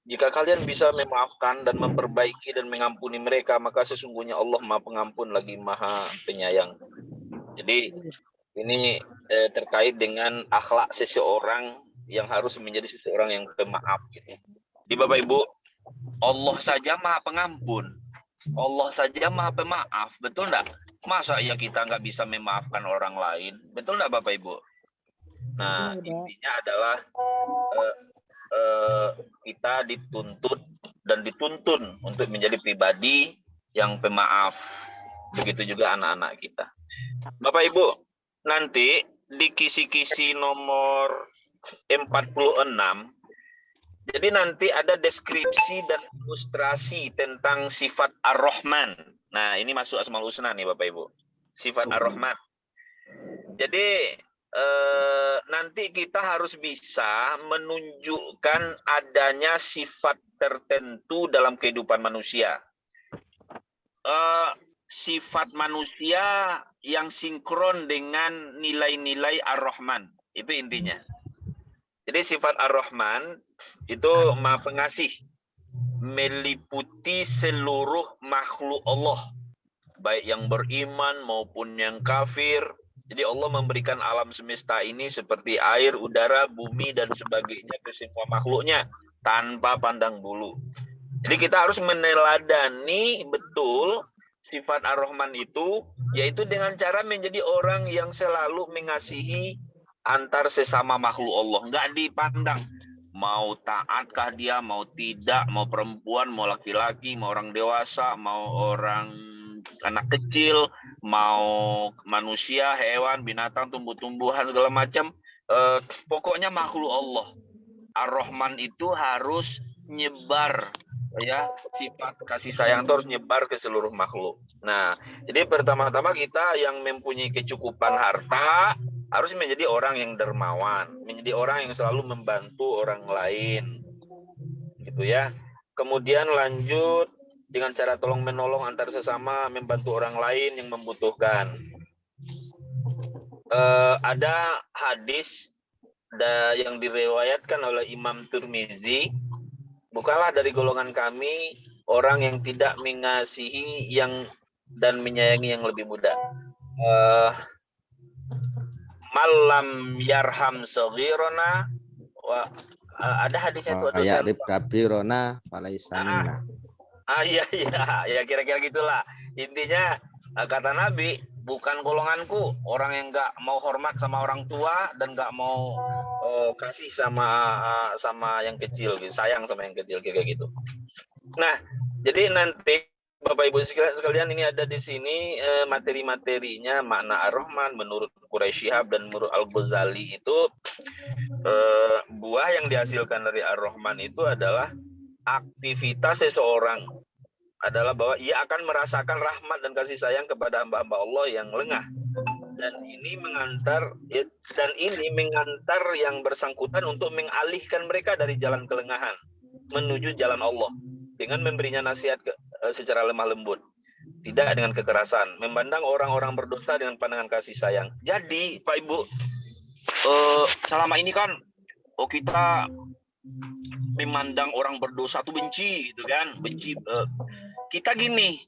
jika kalian bisa memaafkan dan memperbaiki dan mengampuni mereka, maka sesungguhnya Allah Maha Pengampun lagi Maha Penyayang. Jadi ini terkait dengan akhlak seseorang yang harus menjadi seseorang yang pemaaf. Gitu. Di Bapak Ibu, Allah saja Maha Pengampun, Allah saja Maha Pemaaf, betul enggak? Masa ya kita nggak bisa memaafkan orang lain, betul enggak Bapak Ibu? Nah, intinya adalah kita dituntut dan dituntun untuk menjadi pribadi yang pemaaf. Begitu juga anak-anak kita. Bapak Ibu, nanti di kisi-kisi nomor 46, jadi nanti ada deskripsi dan ilustrasi tentang sifat Ar-Rahman. Nah, ini masuk Asmaul Husna nih Bapak Ibu. Sifat Ar-Rahman. Jadi nanti kita harus bisa menunjukkan adanya sifat tertentu dalam kehidupan manusia. Sifat manusia yang sinkron dengan nilai-nilai Ar-Rahman. Itu intinya. Jadi sifat Ar-Rahman itu Maha Pengasih, meliputi seluruh makhluk Allah, baik yang beriman maupun yang kafir. Jadi Allah memberikan alam semesta ini seperti air, udara, bumi, dan sebagainya ke semua makhluknya tanpa pandang bulu. Jadi kita harus meneladani betul sifat Ar-Rahman itu, yaitu dengan cara menjadi orang yang selalu mengasihi antar sesama makhluk Allah. Nggak dipandang mau taatkah dia, mau tidak, mau perempuan, mau laki-laki, mau orang dewasa, mau orang anak kecil, mau manusia, hewan, binatang, tumbuh-tumbuhan, segala macam. Pokoknya makhluk Allah. Ar-Rahman itu harus nyebar, ya, sifat kasih sayang itu harus nyebar ke seluruh makhluk. Nah, jadi pertama-tama kita yang mempunyai kecukupan harta harus menjadi orang yang dermawan, menjadi orang yang selalu membantu orang lain, gitu ya. Kemudian lanjut dengan cara tolong menolong antar sesama, membantu orang lain yang membutuhkan. Ada hadis yang diriwayatkan oleh Imam Tirmizi, bukanlah dari golongan kami orang yang tidak mengasihi yang dan menyayangi yang lebih muda. Malam yarham saghirona, ada hadisnya tuh. Ya'rif kabirona falaisa minna. Ya kira-kira gitulah. Intinya kata Nabi, bukan golonganku orang yang nggak mau hormat sama orang tua dan nggak mau kasih sama yang kecil, gitu, sayang sama yang kecil kayak gitu. Nah, jadi nanti Bapak Ibu sekalian, ini ada di sini materi-materinya makna Ar-Rahman menurut Quraisy Shihab dan menurut Al-Ghazali itu buah yang dihasilkan dari Ar-Rahman itu adalah aktivitas seseorang adalah bahwa ia akan merasakan rahmat dan kasih sayang kepada hamba-hamba Allah yang lengah, dan ini mengantar yang bersangkutan untuk mengalihkan mereka dari jalan kelengahan menuju jalan Allah dengan memberinya nasihat secara lemah lembut, tidak dengan kekerasan, memandang orang-orang berdosa dengan pandangan kasih sayang. Jadi Pak Ibu, selama ini kan kita memandang orang berdosa tuh benci, gitu kan, benci. Kita gini,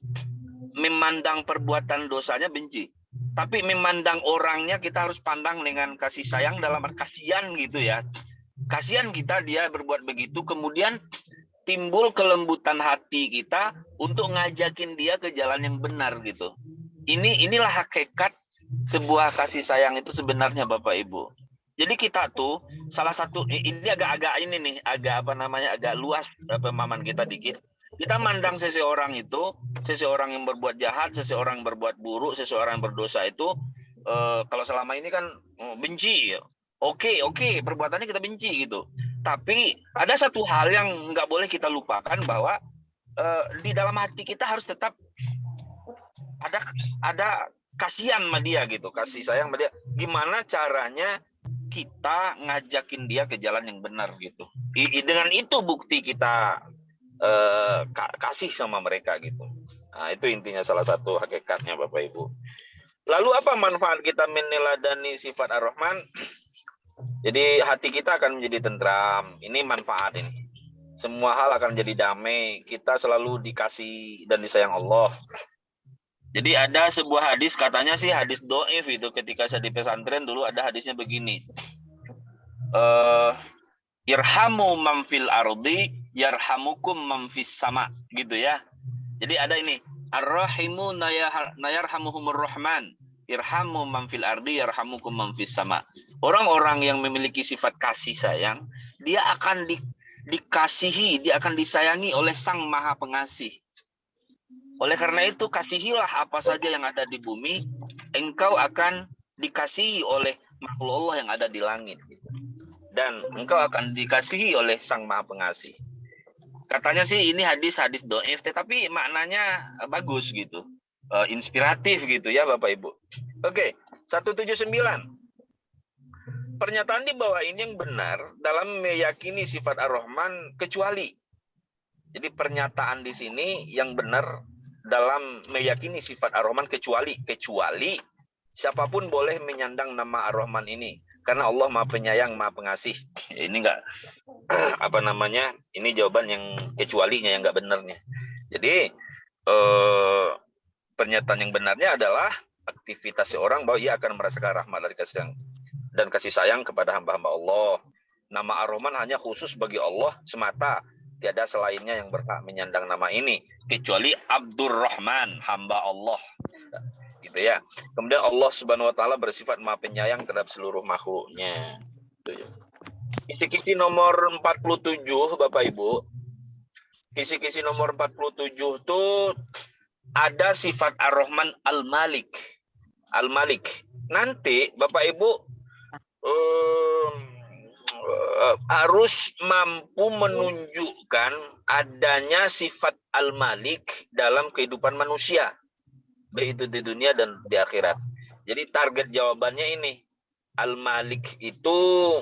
memandang perbuatan dosanya benci, tapi memandang orangnya kita harus pandang dengan kasih sayang, dalam kasihan gitu ya. Kasihan kita dia berbuat begitu, kemudian timbul kelembutan hati kita untuk ngajakin dia ke jalan yang benar gitu. Inilah hakikat sebuah kasih sayang itu sebenarnya Bapak Ibu. Jadi kita tuh salah satu, ini agak luas pemahaman kita dikit. Kita mandang seseorang itu, seseorang yang berbuat jahat, seseorang yang berbuat buruk, seseorang yang berdosa itu, kalau selama ini kan benci, ya. Oke, perbuatannya kita benci gitu. Tapi ada satu hal yang nggak boleh kita lupakan, bahwa di dalam hati kita harus tetap ada kasihan sama dia gitu, kasih sayang sama dia. Gimana caranya kita ngajakin dia ke jalan yang benar gitu. Dengan itu bukti kita kasih sama mereka gitu. Nah, itu intinya salah satu hakikatnya Bapak Ibu. Lalu apa manfaat kita meneladani sifat Ar-Rahman? Jadi hati kita akan menjadi tentram. Ini manfaat ini. Semua hal akan jadi damai. Kita selalu dikasih dan disayang Allah. Jadi ada sebuah hadis, katanya sih hadis do'if itu, ketika saya di pesantren dulu ada hadisnya begini. Irhamu man fil ardi yarhamukum man fis sama, gitu ya. Jadi ada ini, ar-rahimu nayarhamuhumur rahman, irhamu man fil ardi yarhamukum man fis sama. Orang-orang yang memiliki sifat kasih sayang, dia akan dikasihi, dia akan disayangi oleh Sang Maha Pengasih. Oleh karena itu, kasihilah apa saja yang ada di bumi, engkau akan dikasihi oleh makhluk Allah yang ada di langit. Dan engkau akan dikasihi oleh Sang Maha Pengasih. Katanya sih ini hadis do'if, tetapi maknanya bagus gitu. Inspiratif gitu ya Bapak Ibu. Oke, 179. Pernyataan di bawah ini yang benar dalam meyakini sifat Ar-Rahman kecuali. Jadi pernyataan di sini yang benar dalam meyakini sifat Ar-Rahman kecuali siapapun boleh menyandang nama Ar-Rahman ini. Karena Allah Maha Penyayang, Maha Pengasih. Ini enggak ini jawaban yang kecualinya, yang enggak benarnya. Jadi pernyataan yang benarnya adalah aktivitas seorang bahwa ia akan merasakan rahmat dari kasih sayang kepada hamba-hamba Allah. Nama Ar-Rahman hanya khusus bagi Allah semata. Tiada selainnya yang berhak menyandang nama ini kecuali Abdurrahman, hamba Allah. Gitu ya. Kemudian Allah Subhanahu wa taala bersifat Maha Penyayang terhadap seluruh makhluknya. Kisi-kisi nomor 47 Bapak Ibu. Kisi-kisi nomor 47 tuh ada sifat Ar-Rahman Al-Malik. Al-Malik. Nanti Bapak Ibu harus mampu menunjukkan adanya sifat Al-Malik dalam kehidupan manusia, baik itu di dunia dan di akhirat. Jadi target jawabannya ini, Al-Malik itu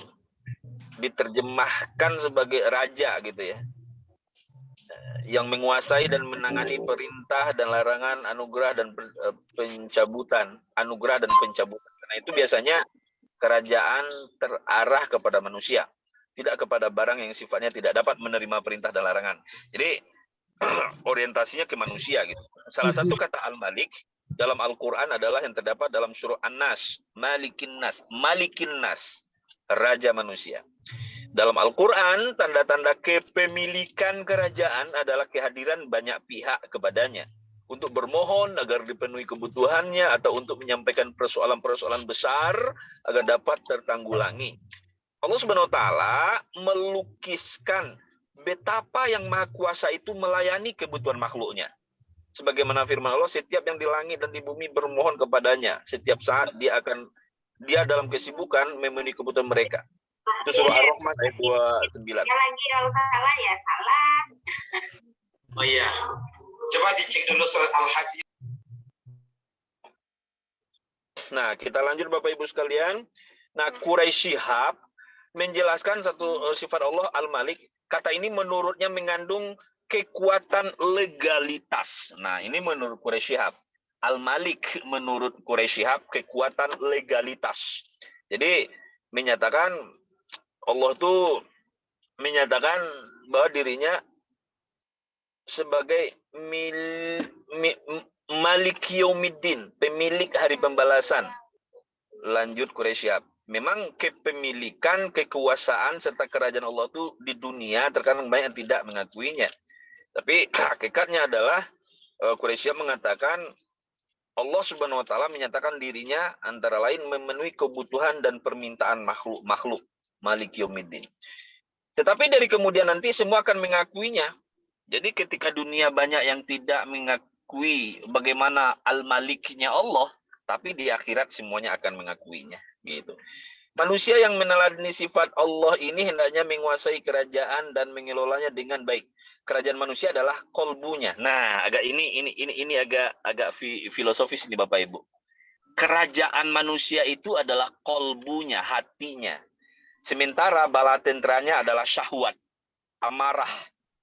diterjemahkan sebagai raja gitu ya, yang menguasai dan menangani perintah dan larangan, anugerah dan pencabutan, anugerah dan pencabutan. Karena itu biasanya kerajaan terarah kepada manusia, tidak kepada barang yang sifatnya tidak dapat menerima perintah dan larangan. Jadi orientasinya ke manusia gitu. Salah satu kata Al-Malik dalam Al-Quran adalah yang terdapat dalam surah An-Nas, Malikin Nas, raja manusia. Dalam Al-Quran, tanda-tanda kepemilikan kerajaan adalah kehadiran banyak pihak kepadanya untuk bermohon agar dipenuhi kebutuhannya atau untuk menyampaikan persoalan-persoalan besar agar dapat tertanggulangi. Allah Subhanahu wa taala melukiskan betapa yang Maha Kuasa itu melayani kebutuhan makhluknya. Sebagaimana firman Allah, setiap yang di langit dan di bumi bermohon kepadanya. Setiap saat dia dalam kesibukan memenuhi kebutuhan mereka. Itu surah Ar-Rahman ayat 29. Lagi kalau salah ya salah. Oh iya. Coba dicek dulu surat Al-Hajj. Nah, kita lanjut Bapak Ibu sekalian. Nah, Quraisy Shihab menjelaskan satu sifat Allah Al-Malik. Kata ini menurutnya mengandung kekuatan legalitas. Nah, ini menurut Quraisy Shihab. Al-Malik menurut Quraisy Shihab kekuatan legalitas. Jadi menyatakan Allah tuh menyatakan bahwa dirinya sebagai Malik Yaumiddin, pemilik hari pembalasan. Lanjut Quraisy Shihab. Memang kepemilikan, kekuasaan serta kerajaan Allah itu di dunia terkadang banyak yang tidak mengakuinya. Tapi hakikatnya adalah Quraisy Shihab mengatakan Allah Subhanahu wa taala menyatakan dirinya antara lain memenuhi kebutuhan dan permintaan makhluk, Malik Yaumiddin. Tetapi dari kemudian nanti semua akan mengakuinya. Jadi ketika dunia banyak yang tidak mengakui bagaimana al-maliknya Allah, tapi di akhirat semuanya akan mengakuinya. Gitu. Manusia yang meneladani sifat Allah ini hendaknya menguasai kerajaan dan mengelolanya dengan baik. Kerajaan manusia adalah kolbunya. Nah, agak ini agak filosofis nih Bapak Ibu. Kerajaan manusia itu adalah kolbunya, hatinya. Sementara bala tentranya adalah syahwat, amarah,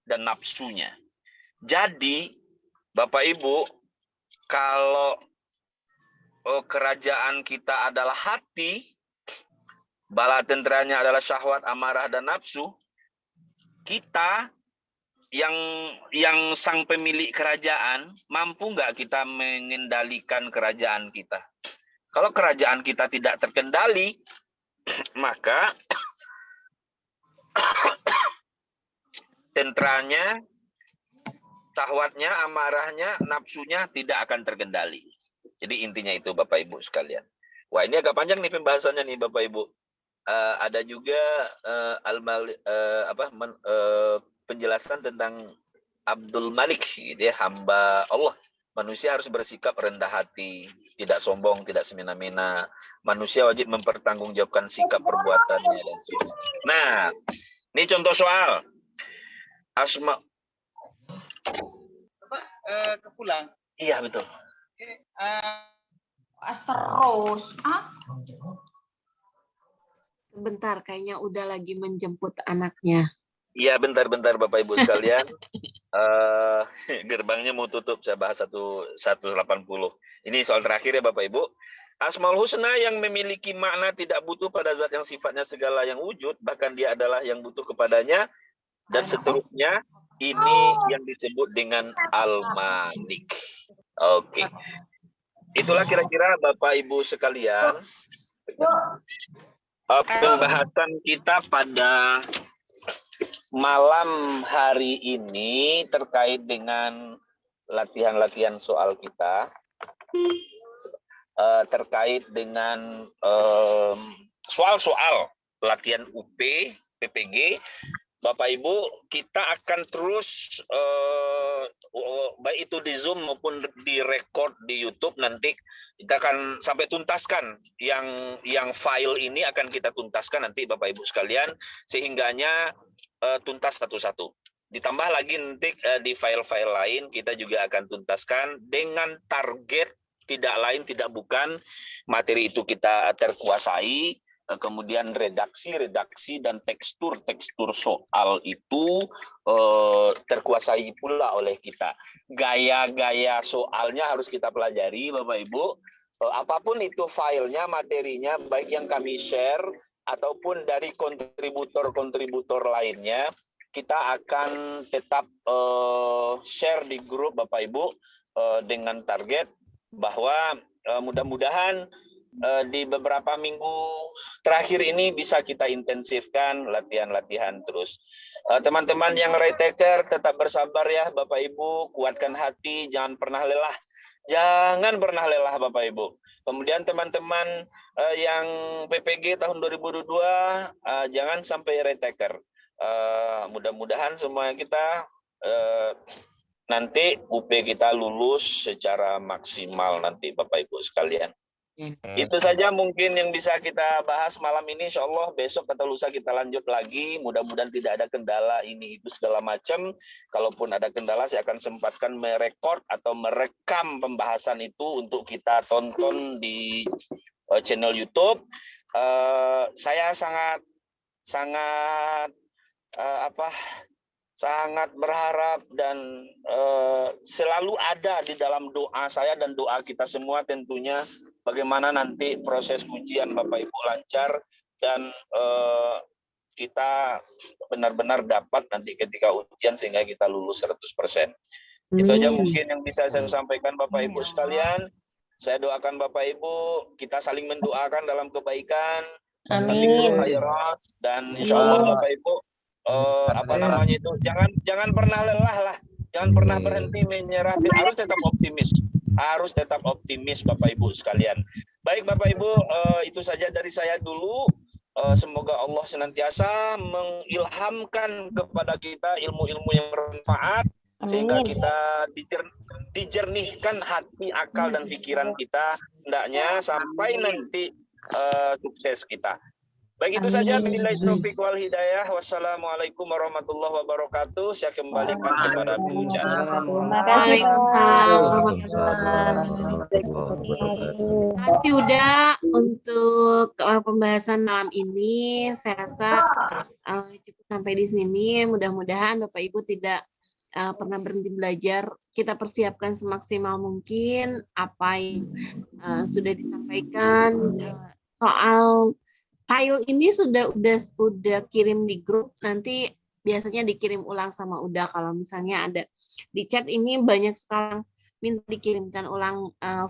dan nafsunya. Jadi, Bapak Ibu, kalau kerajaan kita adalah hati, bala tentranya adalah syahwat, amarah, dan nafsu, kita yang sang pemilik kerajaan, mampu nggak kita mengendalikan kerajaan kita? Kalau kerajaan kita tidak terkendali, maka tentranya, syahwatnya, amarahnya, nafsunya tidak akan terkendali. Jadi intinya itu Bapak Ibu sekalian. Wah, ini agak panjang nih pembahasannya nih Bapak Ibu. Ada juga penjelasan tentang Abdul Malik, gitu ya, hamba Allah. Manusia harus bersikap rendah hati, tidak sombong, tidak semena-mena. Manusia wajib mempertanggungjawabkan sikap perbuatannya dan sebagainya. Nah, ini contoh soal. Asma. Kepulang. Iya betul. Terus. Sebentar, kayaknya udah lagi menjemput anaknya. Iya, bentar Bapak Ibu sekalian. Gerbangnya mau tutup, saya bahas 180. Ini soal terakhir ya Bapak Ibu. Asmaul Husna yang memiliki makna tidak butuh pada zat yang sifatnya segala yang wujud, bahkan dia adalah yang butuh kepadanya, dan seterusnya. Ini yang disebut dengan Al-Malik. Oke. Itulah kira-kira Bapak Ibu sekalian pembahasan kita pada malam hari ini terkait dengan latihan-latihan soal kita, terkait dengan soal-soal latihan UP, PPG. Bapak Ibu, kita akan terus baik itu di Zoom maupun di record di YouTube, nanti kita akan sampai tuntaskan yang file ini akan kita tuntaskan nanti Bapak Ibu sekalian, sehingganya tuntas satu-satu. Ditambah lagi nanti di file-file lain kita juga akan tuntaskan dengan target tidak lain tidak bukan materi itu kita terkuasai. Kemudian redaksi dan tekstur soal itu terkuasai pula oleh kita. Gaya-gaya soalnya harus kita pelajari Bapak Ibu. Apapun itu filenya, materinya, baik yang kami share ataupun dari kontributor lainnya, kita akan tetap share di grup Bapak Ibu dengan target bahwa mudah-mudahan di beberapa minggu terakhir ini bisa kita intensifkan latihan-latihan terus. Teman-teman yang retaker tetap bersabar ya Bapak Ibu, kuatkan hati, jangan pernah lelah. Jangan pernah lelah Bapak Ibu. Kemudian teman-teman yang PPG tahun 2022 jangan sampai retaker. Mudah-mudahan semua kita nanti UP kita lulus secara maksimal nanti Bapak Ibu sekalian. Itu saja mungkin yang bisa kita bahas malam ini. Insya Allah besok atau lusa kita lanjut lagi. Mudah-mudahan tidak ada kendala ini itu segala macam. Kalaupun ada kendala saya akan sempatkan merekod atau merekam pembahasan itu untuk kita tonton di channel YouTube. Saya sangat berharap dan selalu ada di dalam doa saya dan doa kita semua tentunya bagaimana nanti proses ujian Bapak Ibu lancar dan kita benar-benar dapat nanti ketika ujian sehingga kita lulus 100%. Itu aja mungkin yang bisa saya sampaikan Bapak Ibu sekalian. Saya doakan Bapak Ibu, kita saling mendoakan dalam kebaikan. Amin. Dan insya Allah Bapak Ibu jangan pernah lelah lah, jangan pernah berhenti menyerah, harus tetap optimis Bapak Ibu sekalian. Baik Bapak Ibu, itu saja dari saya dulu. Semoga Allah senantiasa mengilhamkan kepada kita ilmu-ilmu yang bermanfaat, sehingga kita dijernihkan hati, akal, dan pikiran kita hendaknya sampai nanti sukses kita. Baik, itu saja. Billahi taufik wal hidayah. Wassalamualaikum warahmatullahi wabarakatuh. Saya kembalikan kepada Bu Jana. Terima kasih udah untuk pembahasan malam ini. Saya rasa cukup sampai di sini. Mudah-mudahan Bapak Ibu tidak pernah berhenti belajar. Kita persiapkan semaksimal mungkin apa yang sudah disampaikan. Soal file ini sudah kirim di grup, nanti biasanya dikirim ulang sama Uda. Kalau misalnya ada di chat ini banyak sekarang minta dikirimkan ulang file